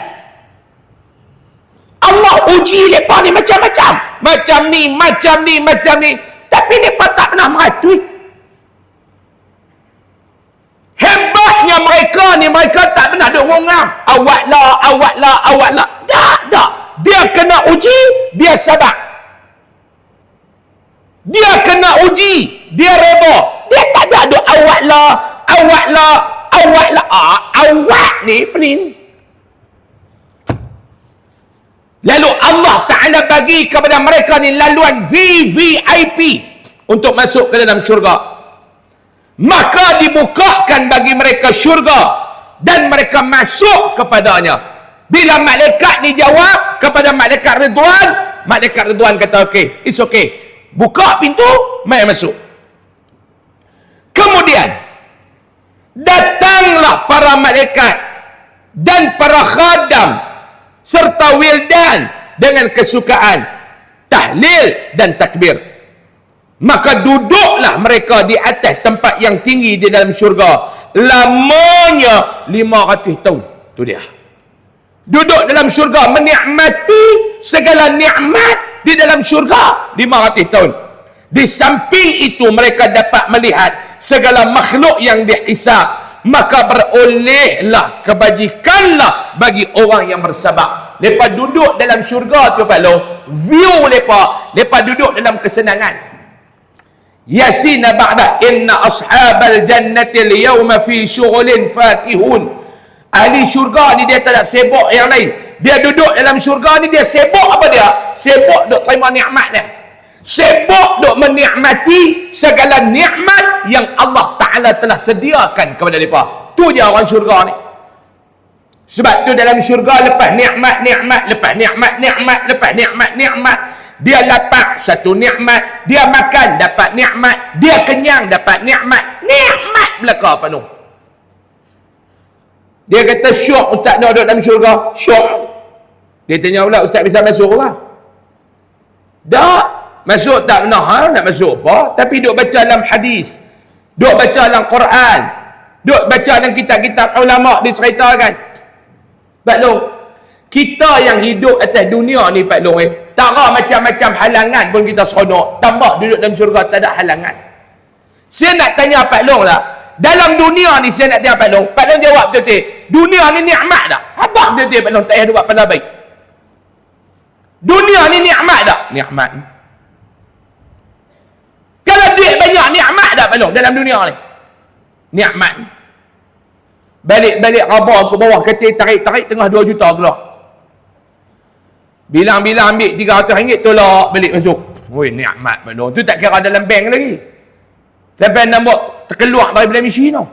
Allah uji mereka ni macam-macam. Macam ni, macam ni, macam ni. Tapi mereka tak pernah meratui. Hebatnya mereka ni, mereka tak pernah duk ngongam. Awaklah, awaklah, awaklah. Tak. Dia kena uji, dia sabar. Dia kena uji. Dia reba. Dia tak ada duk awak lah. Awak ni penin. Lalu Allah Ta'ala bagi kepada mereka ni laluan VVIP untuk masuk ke dalam syurga. Maka dibukakan bagi mereka syurga dan mereka masuk kepadanya. Bila malaikat ni jawab kepada malaikat Ridwan kata okey, it's okay. Buka pintu, mai masuk. Kemudian datanglah para malaikat dan para khadam serta wildan dengan kesukaan tahlil dan takbir. Maka duduklah mereka di atas tempat yang tinggi di dalam syurga lamanya 500 tahun. Tu dia. Duduk dalam syurga menikmati segala nikmat di dalam syurga 500 tahun. Di samping itu mereka dapat melihat segala makhluk yang dihisab. Maka berolehlah kebajikanlah bagi orang yang bersabar. Lepas duduk dalam syurga tu Pak Long, view lepas duduk dalam kesenangan. Yasin ba'da inna ashabal jannati al-yawma fi syughulin fakihun. Ahli syurga ni dia tak ada sibuk yang lain. Dia duduk dalam syurga ni dia sibuk apa dia? Sibuk duk terima nikmat dia. Sibuk duk menikmati segala nikmat yang Allah Ta'ala telah sediakan kepada mereka. Tu dia orang syurga ni. Sebab tu dalam syurga lepas nikmat, lepas nikmat, dia dapat satu nikmat, dia makan dapat nikmat, dia kenyang dapat nikmat. Nikmat belaka penuh. Dia kata syok ustaz nak duduk dalam syurga. Syok. Dia tanya pula, ustaz bisa masuk ke? Tak. Masuk tak pernah. Nak masuk apa? Tapi duk baca dalam hadis. Duk baca dalam Quran. Duk baca dalam kitab-kitab ulama' diceritakan. Pak Long, kita yang hidup atas dunia ni Pak Long, tak ada macam-macam halangan pun kita seronok. Tambah duduk dalam syurga tak ada halangan. Saya nak tanya Pak Long lah. Dalam dunia ni saya nak tanya Pak Long. Pak Long jawab betul-betul. Dunia ni nikmat tak? Apa betul-betul Pak Long tak payah buat pada baik? Dunia ni nikmat tak? Nikmat. Kalau duit banyak nikmat tak Pak Long dalam dunia ni? Nikmat. Balik-balik rabah ke bawah katil tarik-tarik tengah 2 juta keluar. Bilang-bilang ambil RM300 tolak balik masuk. Oi nikmat Pak Long. Tu tak kira dalam bank lagi. Sampai nampak terkeluar daripada mesin tau.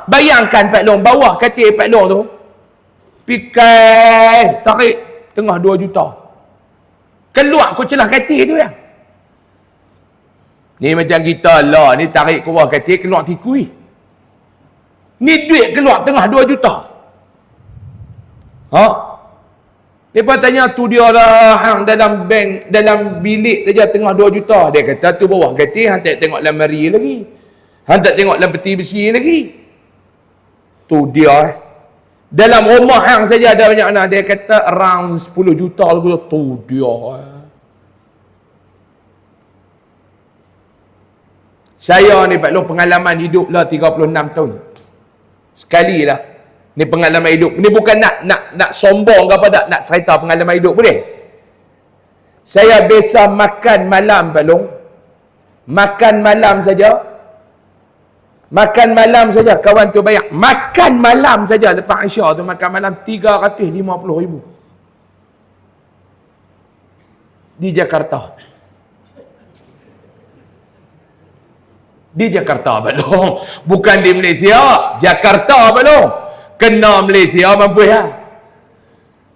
Bayangkan Pak Long, bawah katil Pak Long tu, pikai, tarik, tengah 2 juta. Keluar kau celah katil tu ya. Ni macam kita lah, ni tarik ke bawah katil, keluar tikui. Ni duit keluar tengah 2 juta. Lepas tanya tu dia lah, hang dalam bank, dalam bilik saja tengah 2 juta. Dia kata tu bawah katil, hang tak tengok lemari lagi. Hang tak tengok dalam peti besi lagi. Tu dia. Dalam rumah hang saja ada banyak mana. Dia kata around 10 juta lagi. Tu dia. Saya ni Pak Long pengalaman hidup lah 36 tahun. Sekali lah. Ni pengalaman hidup. Ni bukan nak sombong ke apa, nak cerita pengalaman hidup boleh. Saya biasa makan malam Pak Long. Makan malam saja. Makan malam saja kawan tu bayar. Makan malam saja lepas Isyak tu makan malam 350,000 di Jakarta. Di Jakarta Pak Long. Bukan di Malaysia. Jakarta Pak Long. Kena Malaysia mampu ya.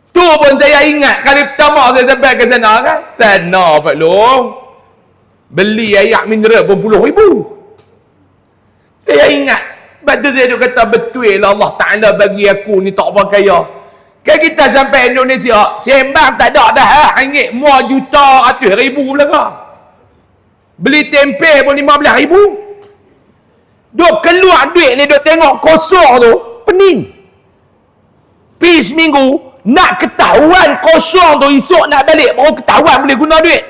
Tu pun saya ingat kali pertama saya sampai ke sana kan. Sana Pak Long. Beli air mineral pun RM10,000. Saya ingat. Lepas tu saya duk kata betul lah Allah Ta'ala bagi aku ni tak apa kaya. Kan kita sampai Indonesia, sembang tak ada dah RM1 mua juta ratus ribu belaka. Beli tempe pun RM15,000. Duk keluar duit ni duk tengok kosong tu, pening. Pergi seminggu, nak ketahuan kosong tu esok nak balik, baru ketahuan boleh guna duit.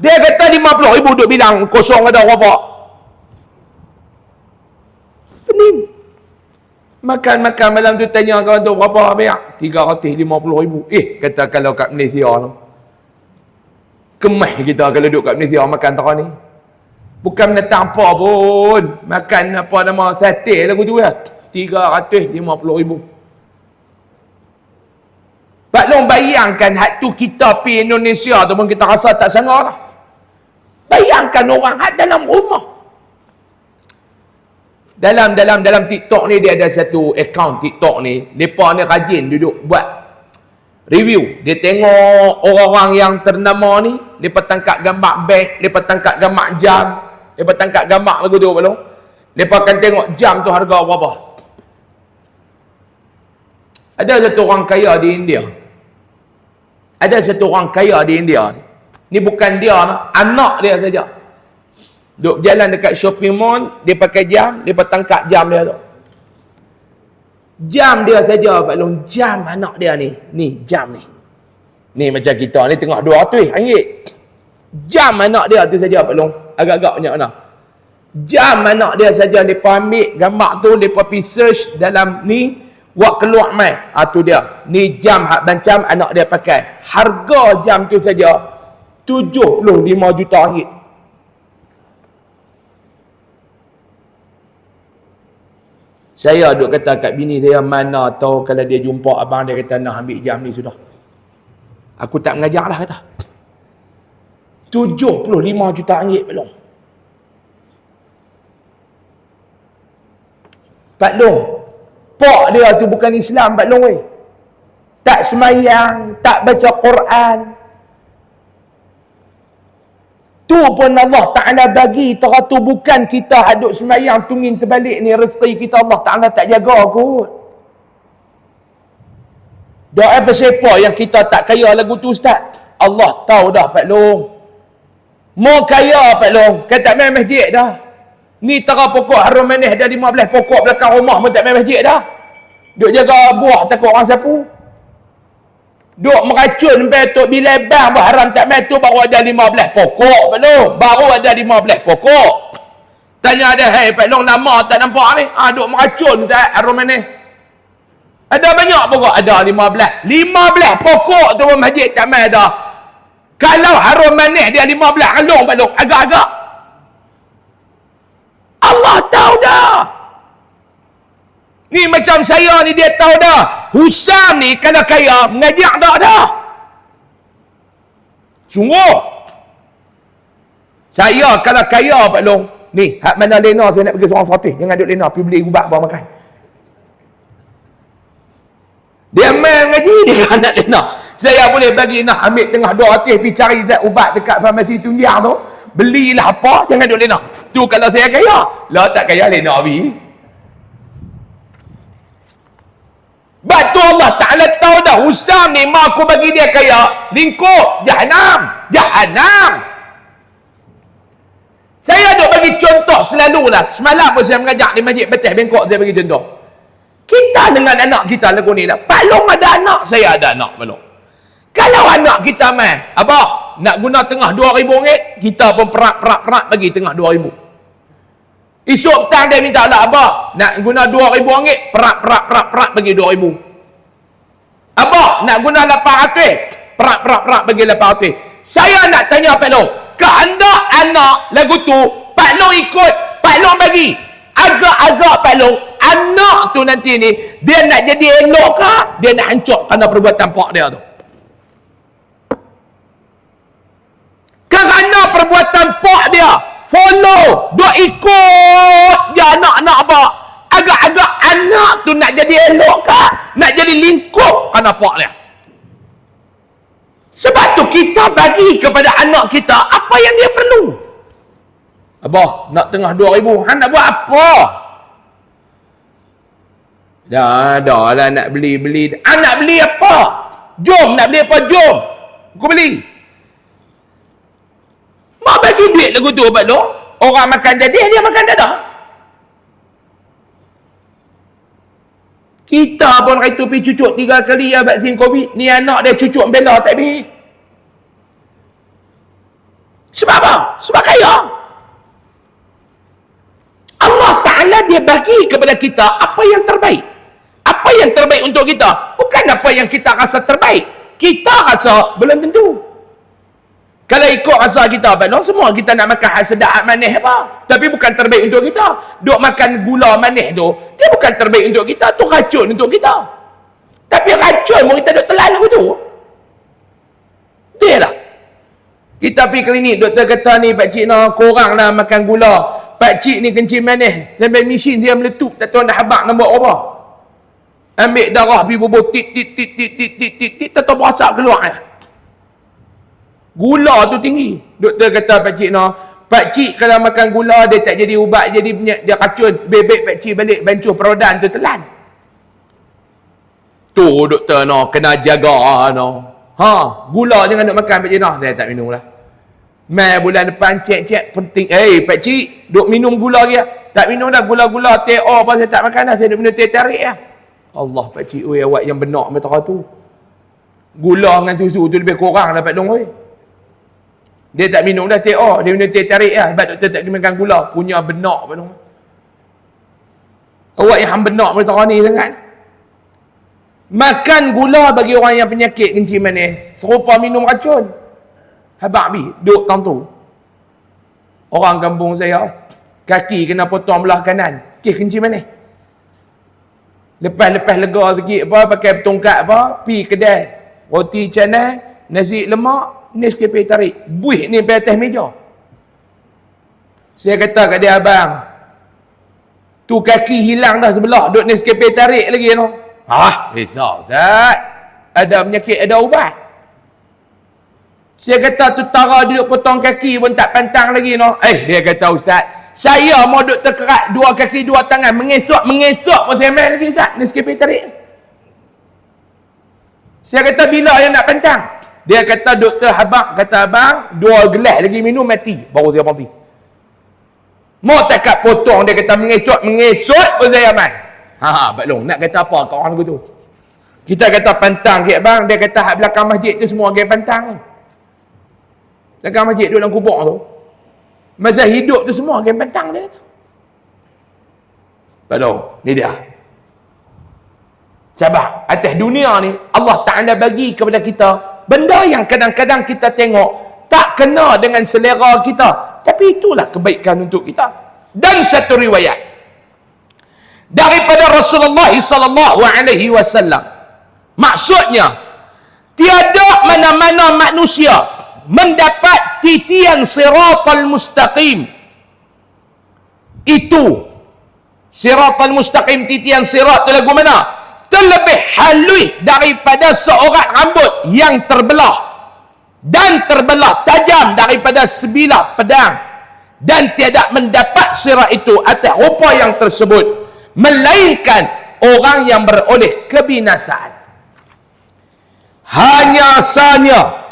Dia kata RM50,000 duk bilang kosong ada berapa. Pening. Makan-makan malam tu tanya kawan tu berapa bayar? RM350,000. Kata kalau kat Malaysia tu. Kemah kita kalau duduk kat Malaysia makan tak ni. Bukan menatang apa pun. Makan apa nama sate lagu tu ya. 350,000. Pak Long bayangkan hak tu kita pergi Indonesia tu pun kita rasa tak sanggup lah. Bayangkan orang hak dalam rumah. Dalam TikTok ni dia ada satu account TikTok ni. Mereka ni rajin duduk buat review. Dia tengok orang-orang yang ternama ni, mereka tangkap gambar bank, mereka tangkap gambar jam, mereka tangkap gambar lagu tu belum. Mereka akan tengok jam tu harga berapa. Ada satu orang kaya di India. Ada satu orang kaya di India ni. Ni bukan dia, anak dia saja. Duk jalan dekat shopping mall, dia pakai jam, dia tangkap jam dia tu. Jam dia saja, Pak Long, jam anak dia ni. Ni jam ni. Ni macam kita ni tengok RM200. Jam anak dia tu saja, Pak Long. Agak-agak banyak mana. Jam anak dia saja, mereka ambil gambar tu, mereka pergi search dalam ni, buat keluar mai. Tu dia. Ni jam hak bancam anak dia pakai. Harga jam tu saja RM75 juta. Saya duk kata kat bini saya, mana tahu kalau dia jumpa abang dia kata nak ambil jam ni sudah. Aku tak mengajar lah kata. RM75 juta Pak Long. Pak Long, pak dia tu bukan Islam Pak Long weh. Tak semayang, tak baca Quran. Tu pun Allah Ta'ala bagi, tu bukan kita hadut semayang tungin terbalik ni, rezeki kita Allah Ta'ala tak jaga kot. Doa apa siapa yang kita tak kaya lagu tu Ustaz? Allah tahu dah Pak Long. Mau kaya Pak Long, kan tak main masjid dah. Ni tera pokok harum manis dah 15 pokok belakang rumah pun tak main masjid dah. Duk jaga buah takut orang sapu. Duk meracun betul bila bang haram tak main tu baru ada 15 pokok Pak Long. Baru ada 15 pokok. Tanya dia, "Hei Pak Long, nama tak nampak ni?" Duk meracun tak harum manis. Ada banyak pokok, ada 15. 15 pokok tu pun masjid tak main dah. Kalau harum manis dia 15 kalung Pak Long, agak-agak. Allah tahu dah. Ni macam saya ni dia tahu dah. Husam ni kalau kaya mengajak tak dah. Sungguh. Saya kalau kaya Pak Long, ni hak mana lena saya nak pergi seorang sotih, jangan duduk lena pergi beli ubat bawa makan. Dia main ngaji dia nak lena. Saya boleh bagi nak ambil tengah 200 pergi cari zat ubat dekat farmasi Tunjang tu, belilah apa, jangan duduk lena. Tu kalau saya kaya. Lah tak kaya lena pergi. Batu Allah Ta'ala tahu dah Husam ni mak aku bagi dia kaya, lingkup Jahannam. Saya duk bagi contoh selalulah. Semalam pun saya mengajak di Masjid Betih Bengkok, saya bagi contoh. Kita dengan anak kita lagu ni dah. Pak Long ada anak, saya ada anak Pak Long. Kalau anak kita main, abah nak guna tengah RM2,000, kita pun perak bagi tengah RM2,000. Esok petang dia minta lah, abah nak guna RM2,000, perak bagi RM2,000. Abah nak guna RM800, perak bagi RM800. Saya nak tanya Pak Long, kehendak anak lagu tu Pak Long ikut, Pak Long bagi. Agak-agak Pak Long, anak tu nanti ni dia nak jadi elok ke, dia nak hancur kerana perbuatan pak dia tu? Kerana perbuatan pak dia, follow, duk ikut dia anak-anak abah. Agak-agak anak tu nak jadi elok ke, nak jadi lingkup kerana pak dia. Sebab tu kita bagi kepada anak kita apa yang dia perlu. Abah nak tengah RM2,000, hang nak buat apa? Dah lah nak beli. Nak beli apa? Jom, nak beli apa? Jom. Aku beli. Mau bagi duit lagu tu Pak Long. Orang makan jadi, dia makan tak ada. Kita pun hari tu pergi cucuk 3 kali ya vaksin COVID. Ni anak dia cucuk bela tak habis. Sebab apa? Sebab kaya. Allah Ta'ala dia bagi kepada kita apa yang terbaik. Apa yang terbaik untuk kita. Bukan apa yang kita rasa terbaik. Kita rasa belum tentu. Kalau ikut rasa kita, Pak Long, semua kita nak makan hal sedap, hal manis apa. Tapi bukan terbaik untuk kita. Duk makan gula manis tu, dia bukan terbaik untuk kita. Tu racun untuk kita. Tapi racun pun kita duk telan lagu tu. Betul tak? Kita pergi klinik, doktor kata ni, pakcik nak korang lah makan gula. Pakcik ni kencing manis. Sampai mesin dia meletup, tak tahu nak habak nak buat apa. Ambil darah, pergi bubur, tit, tak tahu berasa keluar. Gula tu tinggi. Doktor kata pakcik no, pakcik kalau makan gula dia tak jadi ubat, jadi dia racun. Bebek pakcik balik bancuh perodan tu telan. Tu doktor no kena jaga no. Gula jangan nak makan pakcik no. Saya tak minum lah. Mai bulan depan cek penting. Pakcik duk minum gula dia. Tak minum dah gula-gula TO apa saya tak makan dah. Saya duk minum teh tarik lah. Allah pakcik oi awak yang benak metara tu. Gula dengan susu tu lebih kurang dapat dong oi. Dia tak minum dah TO, dia minum teh tarik lah. Sebab doktor tak makan gula. Punya benak apa dong. Awak yang benak metara ni sangat. Makan gula bagi orang yang penyakit kencing manis serupa minum racun. Habaq bi, duk tang tu. Orang kampung saya, kaki kena potong belah kanan, kes kencing manis. Lepas lega sikit apa, pakai tongkat apa, pi kedai, roti canai, nasi lemak, Nescafe tarik. Buih ni pergi atas meja. Saya kata kat dia, abang, tu kaki hilang dah sebelah, duk Nescafe tarik lagi no. Risau tak? Ada penyakit, ada ubat. Saya kata tu tara duduk potong kaki pun tak pantang lagi no. Dia kata, ustaz, saya mau duduk terkerat dua kaki dua tangan, mengesok pun saya main lagi ustaz, Nescafe tarik. Saya kata bila yang nak pantang? Dia kata doktor habaq, kata abang, 2 gelas lagi minum mati. Baru saya berhenti. Mau takat potong, dia kata mengesot pun saya main. Pak Long, nak kata apa kat orang tu? Kita kata pantang ke abang, dia kata hak belakang masjid tu semua orang pantang. Belakang masjid duduk dalam kubur tu. Masa hidup tu semua orang pantang dia kata. Pak Long, ni dia. Sabar, atas dunia ni Allah Ta'ala bagi kepada kita benda yang kadang-kadang kita tengok tak kena dengan selera kita, tapi itulah kebaikan untuk kita. Dan satu riwayat daripada Rasulullah sallallahu alaihi wasallam, maksudnya tiada mana-mana manusia mendapat titian siratal mustaqim. Itu siratal mustaqim, titian sirat tu lagu mana? Terlebih halus daripada seorat rambut yang terbelah, dan terbelah tajam daripada sebilah pedang, dan tiada mendapat sirat itu atas rupa yang tersebut melainkan orang yang beroleh kebinasaan. Hanya sahaja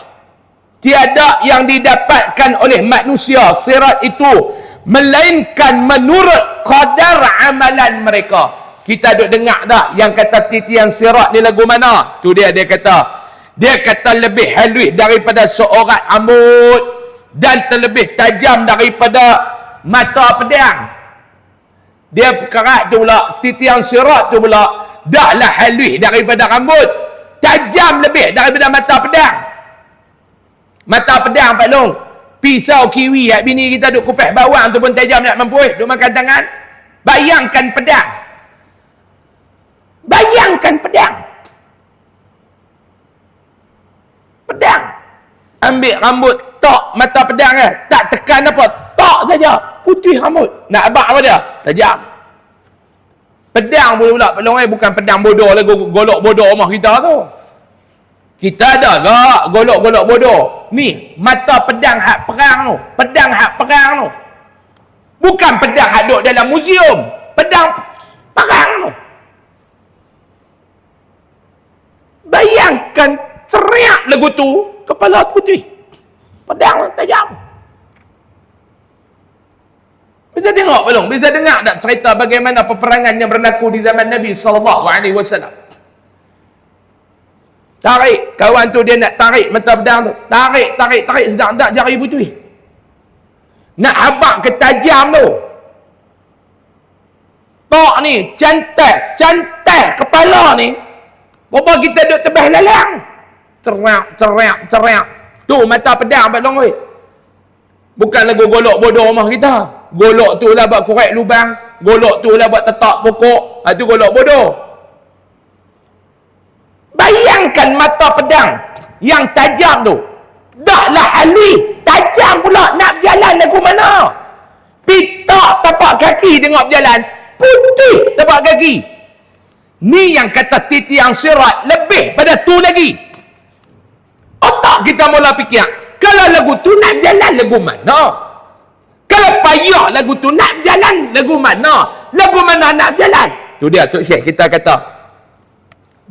tiada yang didapatkan oleh manusia sirat itu melainkan menurut qadar amalan mereka. Kita duk dengar dah yang kata titian sirat ni lagu mana? Tu dia kata lebih halus daripada seorat rambut dan terlebih tajam daripada mata pedang. Dia kerat tu pula, titian sirat tu pula dahlah halus daripada rambut, tajam lebih daripada mata pedang. Mata pedang Pak Long, pisau kiwi hak bini kita duk kupas bawang tu pun tajam nak mampu duk makan tangan. Bayangkan pedang. Pedang. Ambil rambut, tok mata pedang tak tekan apa, tok saja, putih rambut. Nak abang apa dia? Tajam. Pedang pula bukan pedang bodoh lah, golok bodoh rumah kita tu. Kita ada gak golok-golok bodoh. Ni mata pedang hak perang tu. Bukan pedang hak duduk dalam museum. Pedang perang tu. Bayangkan teriak lagu tu, kepala putih, pedang tajam. Bisa tengok belum? Bisa dengar tak cerita bagaimana peperangan yang berlaku di zaman Nabi SAW? Tarik, kawan tu dia nak tarik mata pedang tu. Tarik, sedang tak jari putih. Nak habaq ke tajam tu. Tok ni, cantai kepala ni. Berapa kita duduk tebas lalang. Cerak. Tu mata pedang Pak Long. Bukan lagu golok bodoh rumah kita. Golok tu lah buat korek lubang. Golok tu lah buat tetak pokok. Tu golok bodoh. Bayangkan mata pedang yang tajam tu. Dah lah halus. Tajam pula nak berjalan lagu mana. Pitak tapak kaki tengok berjalan. Putih tapak kaki. Ni yang kata titiang sirat. Lebih pada tu lagi. Otak kita mula fikir. Kalau lagu tu nak jalan lagu mana? Kalau payah lagu tu nak jalan lagu mana? Lagu mana nak jalan? Tu dia Tok Syekh kita kata.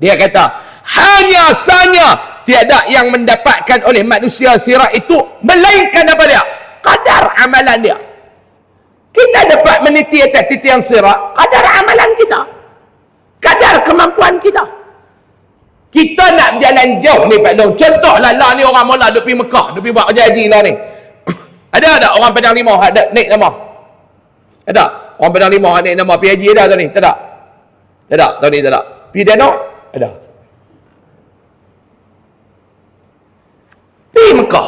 Dia kata, hanya sahaja tiada yang mendapatkan oleh manusia sirat itu melainkan apa dia? Kadar amalan dia. Kita dapat meniti atas titiang sirat kadar amalan kita. Kadar kemampuan kita. Kita nak berjalan jauh ni Pak Long. Contohlah lah ni orang mula duk pergi Mekah, duk pergi buat kerja haji lah ni. Ada tak orang Padang Limau ada naik nama? Ada? Orang Padang Limau naik nama pergi haji ada tahun ni? Tak ada? Tak ada? Tahun ni tak ada? Pergi Danau? Ada. Pergi Mekah.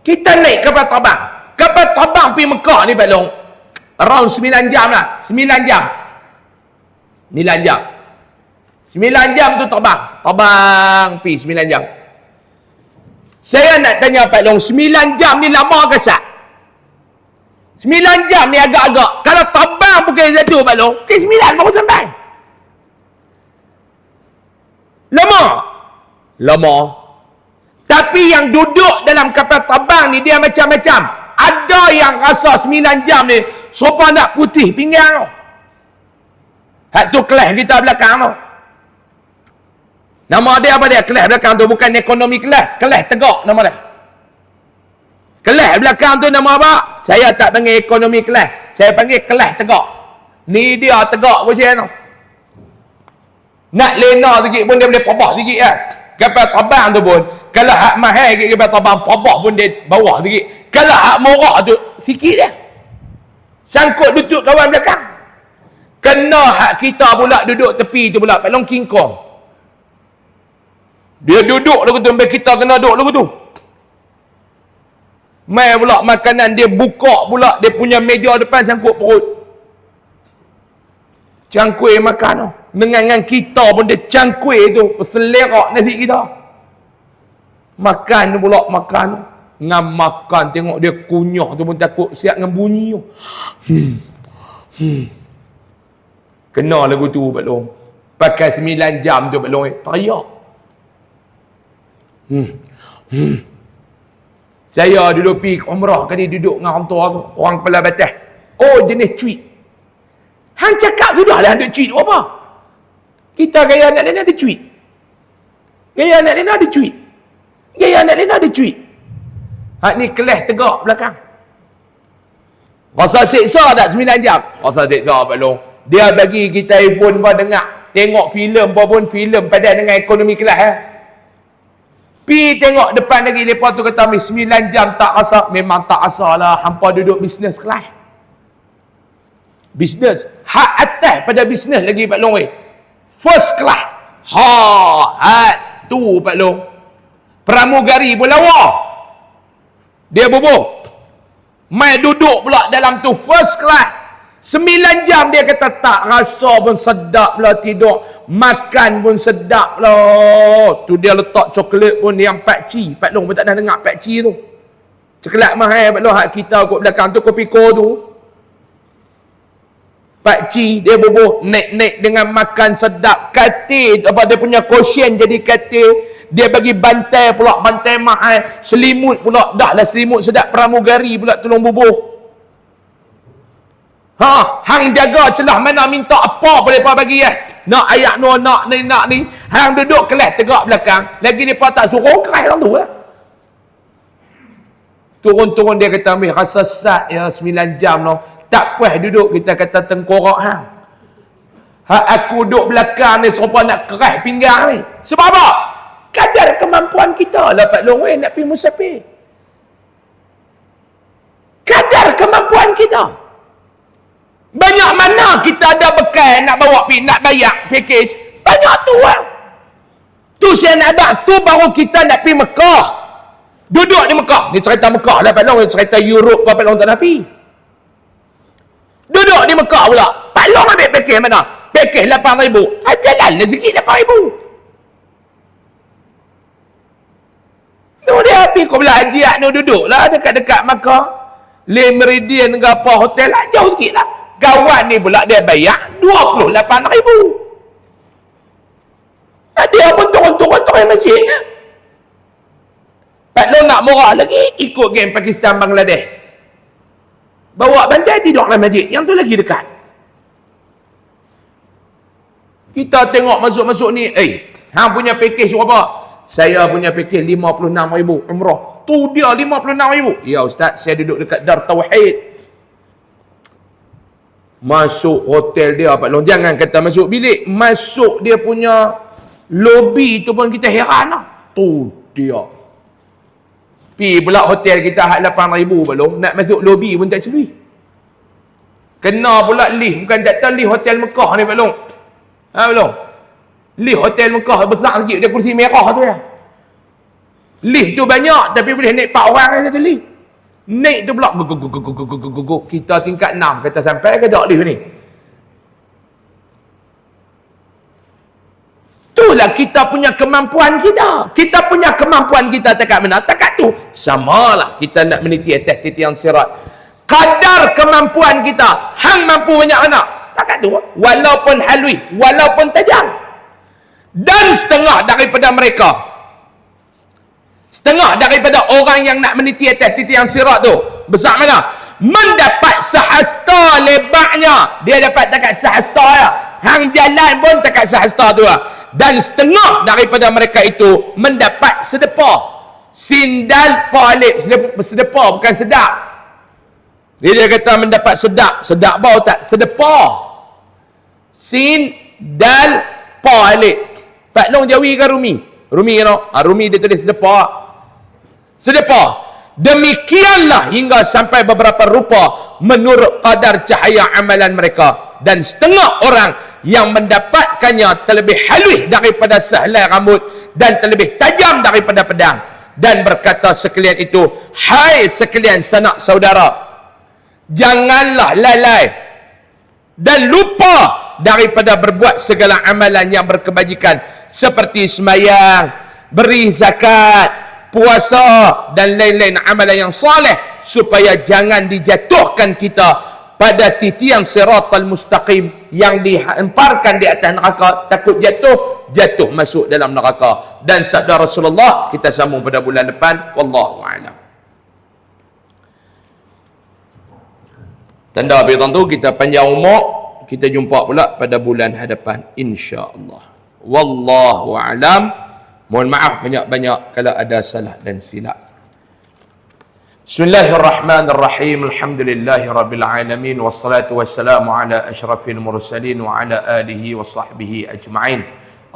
Kita naik kapal terbang. Kapal terbang pergi Mekah ni Pak Long. Around 9 jam lah. 9 jam. 9 jam. 9 jam tu terbang. Terbang pergi 9 jam. Saya nak tanya Pak Long, 9 jam ni lama ke sat? 9 jam ni agak-agak. Kalau terbang pukul 1 Pak Long, pukul 9 baru sampai. Lama. Lama. Tapi yang duduk dalam kapal terbang ni dia macam-macam. Ada yang rasa 9 jam ni sopa nak putih pinggang tu. Hak tu kelas kita belakang tu. Nama dia apa dia? Kelas belakang tu bukan ekonomi kelas. Kelas tegak nama dia. Kelas belakang tu nama apa? Saya tak panggil ekonomi kelas. Saya panggil kelas tegak. Ni dia tegak macam tu. Nak lena sikit pun dia boleh pobah sikit kan. Kapal terbang tu pun. Kalau hak mahal sikit kapal terbang, pobah pun dia bawah sikit. Kalau hak murah tu, sikit dia. Sangkut duduk kawan belakang. Kena hak kita pula duduk tepi tu pula. Pak Long King Kong. Dia duduk lagu tu, sampai kita kena duduk lagu tu. Mai pula makanan dia buka pula, dia punya meja depan sangkut perut. Cangkui makan tu. Dengan kita pun dia cangkui tu, perselerak nasi kita. Makan tu pula, makan. Ngam makan, tengok dia kunyah tu pun takut siap dengan bunyi tu. Kena lagu tu Pak Long. Pakai 9 jam tu Pak Long. Teriak. Saya dulu pergi umrah kali duduk dengan orang tua tu, orang kepala batas. Oh, jenis cuit. Hang cakap sudah lah ada cuit apa? Kita gaya anak nenek ada cuit. Gaya anak nenek ada cuit. Gaya anak nenek ada cuit. Hak ni kelas tegak belakang. Rasa seksa tak 9 jam? Rasa seksa Pak Long. Dia bagi kita iPhone pun dengar. Tengok filem pun filem padan dengan ekonomi kelas Pi tengok depan lagi, mereka tu kata 9 jam tak rasa. Memang tak rasa lah, hampa duduk bisnes kelas. Bisnes. Hak atas pada bisnes lagi Pak Long. First class. Hak tu Pak Long. Pramugari pun lawa. Dia bubuh. Mai duduk pula dalam tu first class. 9 jam dia kata tak rasa pun sedap lah tidur. Makan pun sedap lah. Tu dia letak coklat pun yang pakcik. Pak Long pun tak dah dengar pakcik tu. Coklat mahal Pak Long. Hak kita kot belakang tu kopi ko tu. Pakcik dia bubuh naik-naik dengan makan sedap. Katil apa dia punya kosyen jadi katil. Dia bagi bantai pula, bantai mahal. Selimut pula. Dah lah selimut sedap pramugari pula tolong bubuh. Hang jaga celah mana minta apa boleh apa bagi nak ayak no nak ni hang duduk kelas tegak belakang lagi depa tak suruh keras orang tu lah. Turun-turun dia kata ambil rasa sat ya 9 jam noh. Tak puas duduk kita kata tengkorak hang. Aku duduk belakang ni serupa nak keras pinggang ni. Sebab apa? Kadar kemampuan kita lah Pak Long nak pergi musafir. Kadar kemampuan kita. Banyak mana kita ada bekal nak bawa pergi, nak bayar package. Banyak tu lah. Tu saya nak ada. Tu baru kita nak pergi Mekah. Duduk di Mekah. Ni cerita Mekah lah Pak Long. Cerita Europe Pak Long tak nak pergi. Duduk di Mekah pula. Pak Long ambil pakej mana? Pakej 8,000. Jalan lah sikit 8,000. Tu dia pergi kau belah haji ni duduk lah dekat-dekat Mekah. Le Meridian ke apa hotel lah. Jauh sikit lah. Kawan ni pula dia bayar 28,000. Dia pun turun-turun masjid. Pak Long nak murah lagi, ikut geng Pakistan Bangladesh. Bawa bandar tidur dalam masjid. Yang tu lagi dekat. Kita tengok masuk-masuk ni, hang punya package berapa? Saya punya package 56,000 umrah. Tu dia 56,000. Ya Ustaz, saya duduk dekat Dar Tauhid. Masuk hotel dia Pak Long. Jangan kata masuk bilik. Masuk dia punya lobby tu pun kita heran lah. Tu dia. Pi pula hotel kita hak 8,000 Pak Long. Nak masuk lobby pun tak celui. Kena pula lift. Bukan tak tahu lift hotel Mekah ni Pak Long. Pak Long. Lift hotel Mekah besar sikit. Dia kursi merah tu ya. Lift tu banyak. Tapi boleh naik 4 orang satu lift. Naik tu pula. Kita tingkat 6. Kata sampai ke tak lift ni. Itulah kita punya kemampuan kita. Kita punya kemampuan kita takat mana? Takat tu. Samalah kita nak meniti atas titian sirat. Kadar kemampuan kita. Hang mampu banyak mana? Takat tu. Walaupun halui. Walaupun tajam. Dan setengah daripada mereka. Setengah daripada orang yang nak meniti atas titian sirat tu. Besar mana? Mendapat sehasta lebarnya. Dia dapat takat sehasta ya. Hang jalan pun takat sehasta tu lah. Dan setengah daripada mereka itu mendapat sedepah. Sindal palib. Sedepah bukan sedap. Dia kata mendapat sedap. Sedap bau tak? Sedepah. Sindal palib. Pak Long Jawi ke Rumi? Rumi kan? Rumi dia tulis sedepah. Sedepah. Demikianlah hingga sampai beberapa rupa menurut kadar cahaya amalan mereka. Dan setengah orang yang mendapatkannya terlebih halus daripada sehelai rambut dan terlebih tajam daripada pedang, dan berkata sekalian itu, hai sekalian sanak saudara, janganlah lalai dan lupa daripada berbuat segala amalan yang berkebajikan seperti sembahyang, beri zakat, puasa dan lain-lain amalan yang soleh, supaya jangan dijatuhkan kita pada titian siratal mustaqim yang dihamparkan di atas neraka. Takut jatuh masuk dalam neraka. Dan sabda Rasulullah kita sambung pada bulan depan. Wallahu a'lam. Tanda berita tu kita panjang umur, kita jumpa pula pada bulan hadapan insya-Allah. Wallahu a'lam. Mohon maaf banyak-banyak kalau ada salah dan silap. Bismillahirrahmanirrahim. Alhamdulillahi rabbil alamin, wassalatu wassalamu ala asyrafil mursalin wa ala alihi wa sahbihi ajma'in.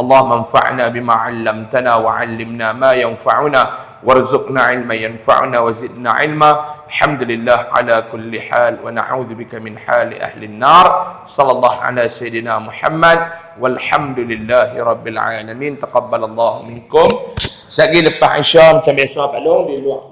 Allahumma anfa'na bima 'allamtana wa 'allimna ma yanfa'una warzuqna 'ilman yanfa'una wa zidna 'ilma. Alhamdulillah ala kulli hal wa na'udzubika min hali ahli an-nar. Sallallahu ala sayyidina Muhammad walhamdulillahi rabbil alamin. Taqabbalallahu minkum. Sagi lepas Isya macam biasa Pak Long di luar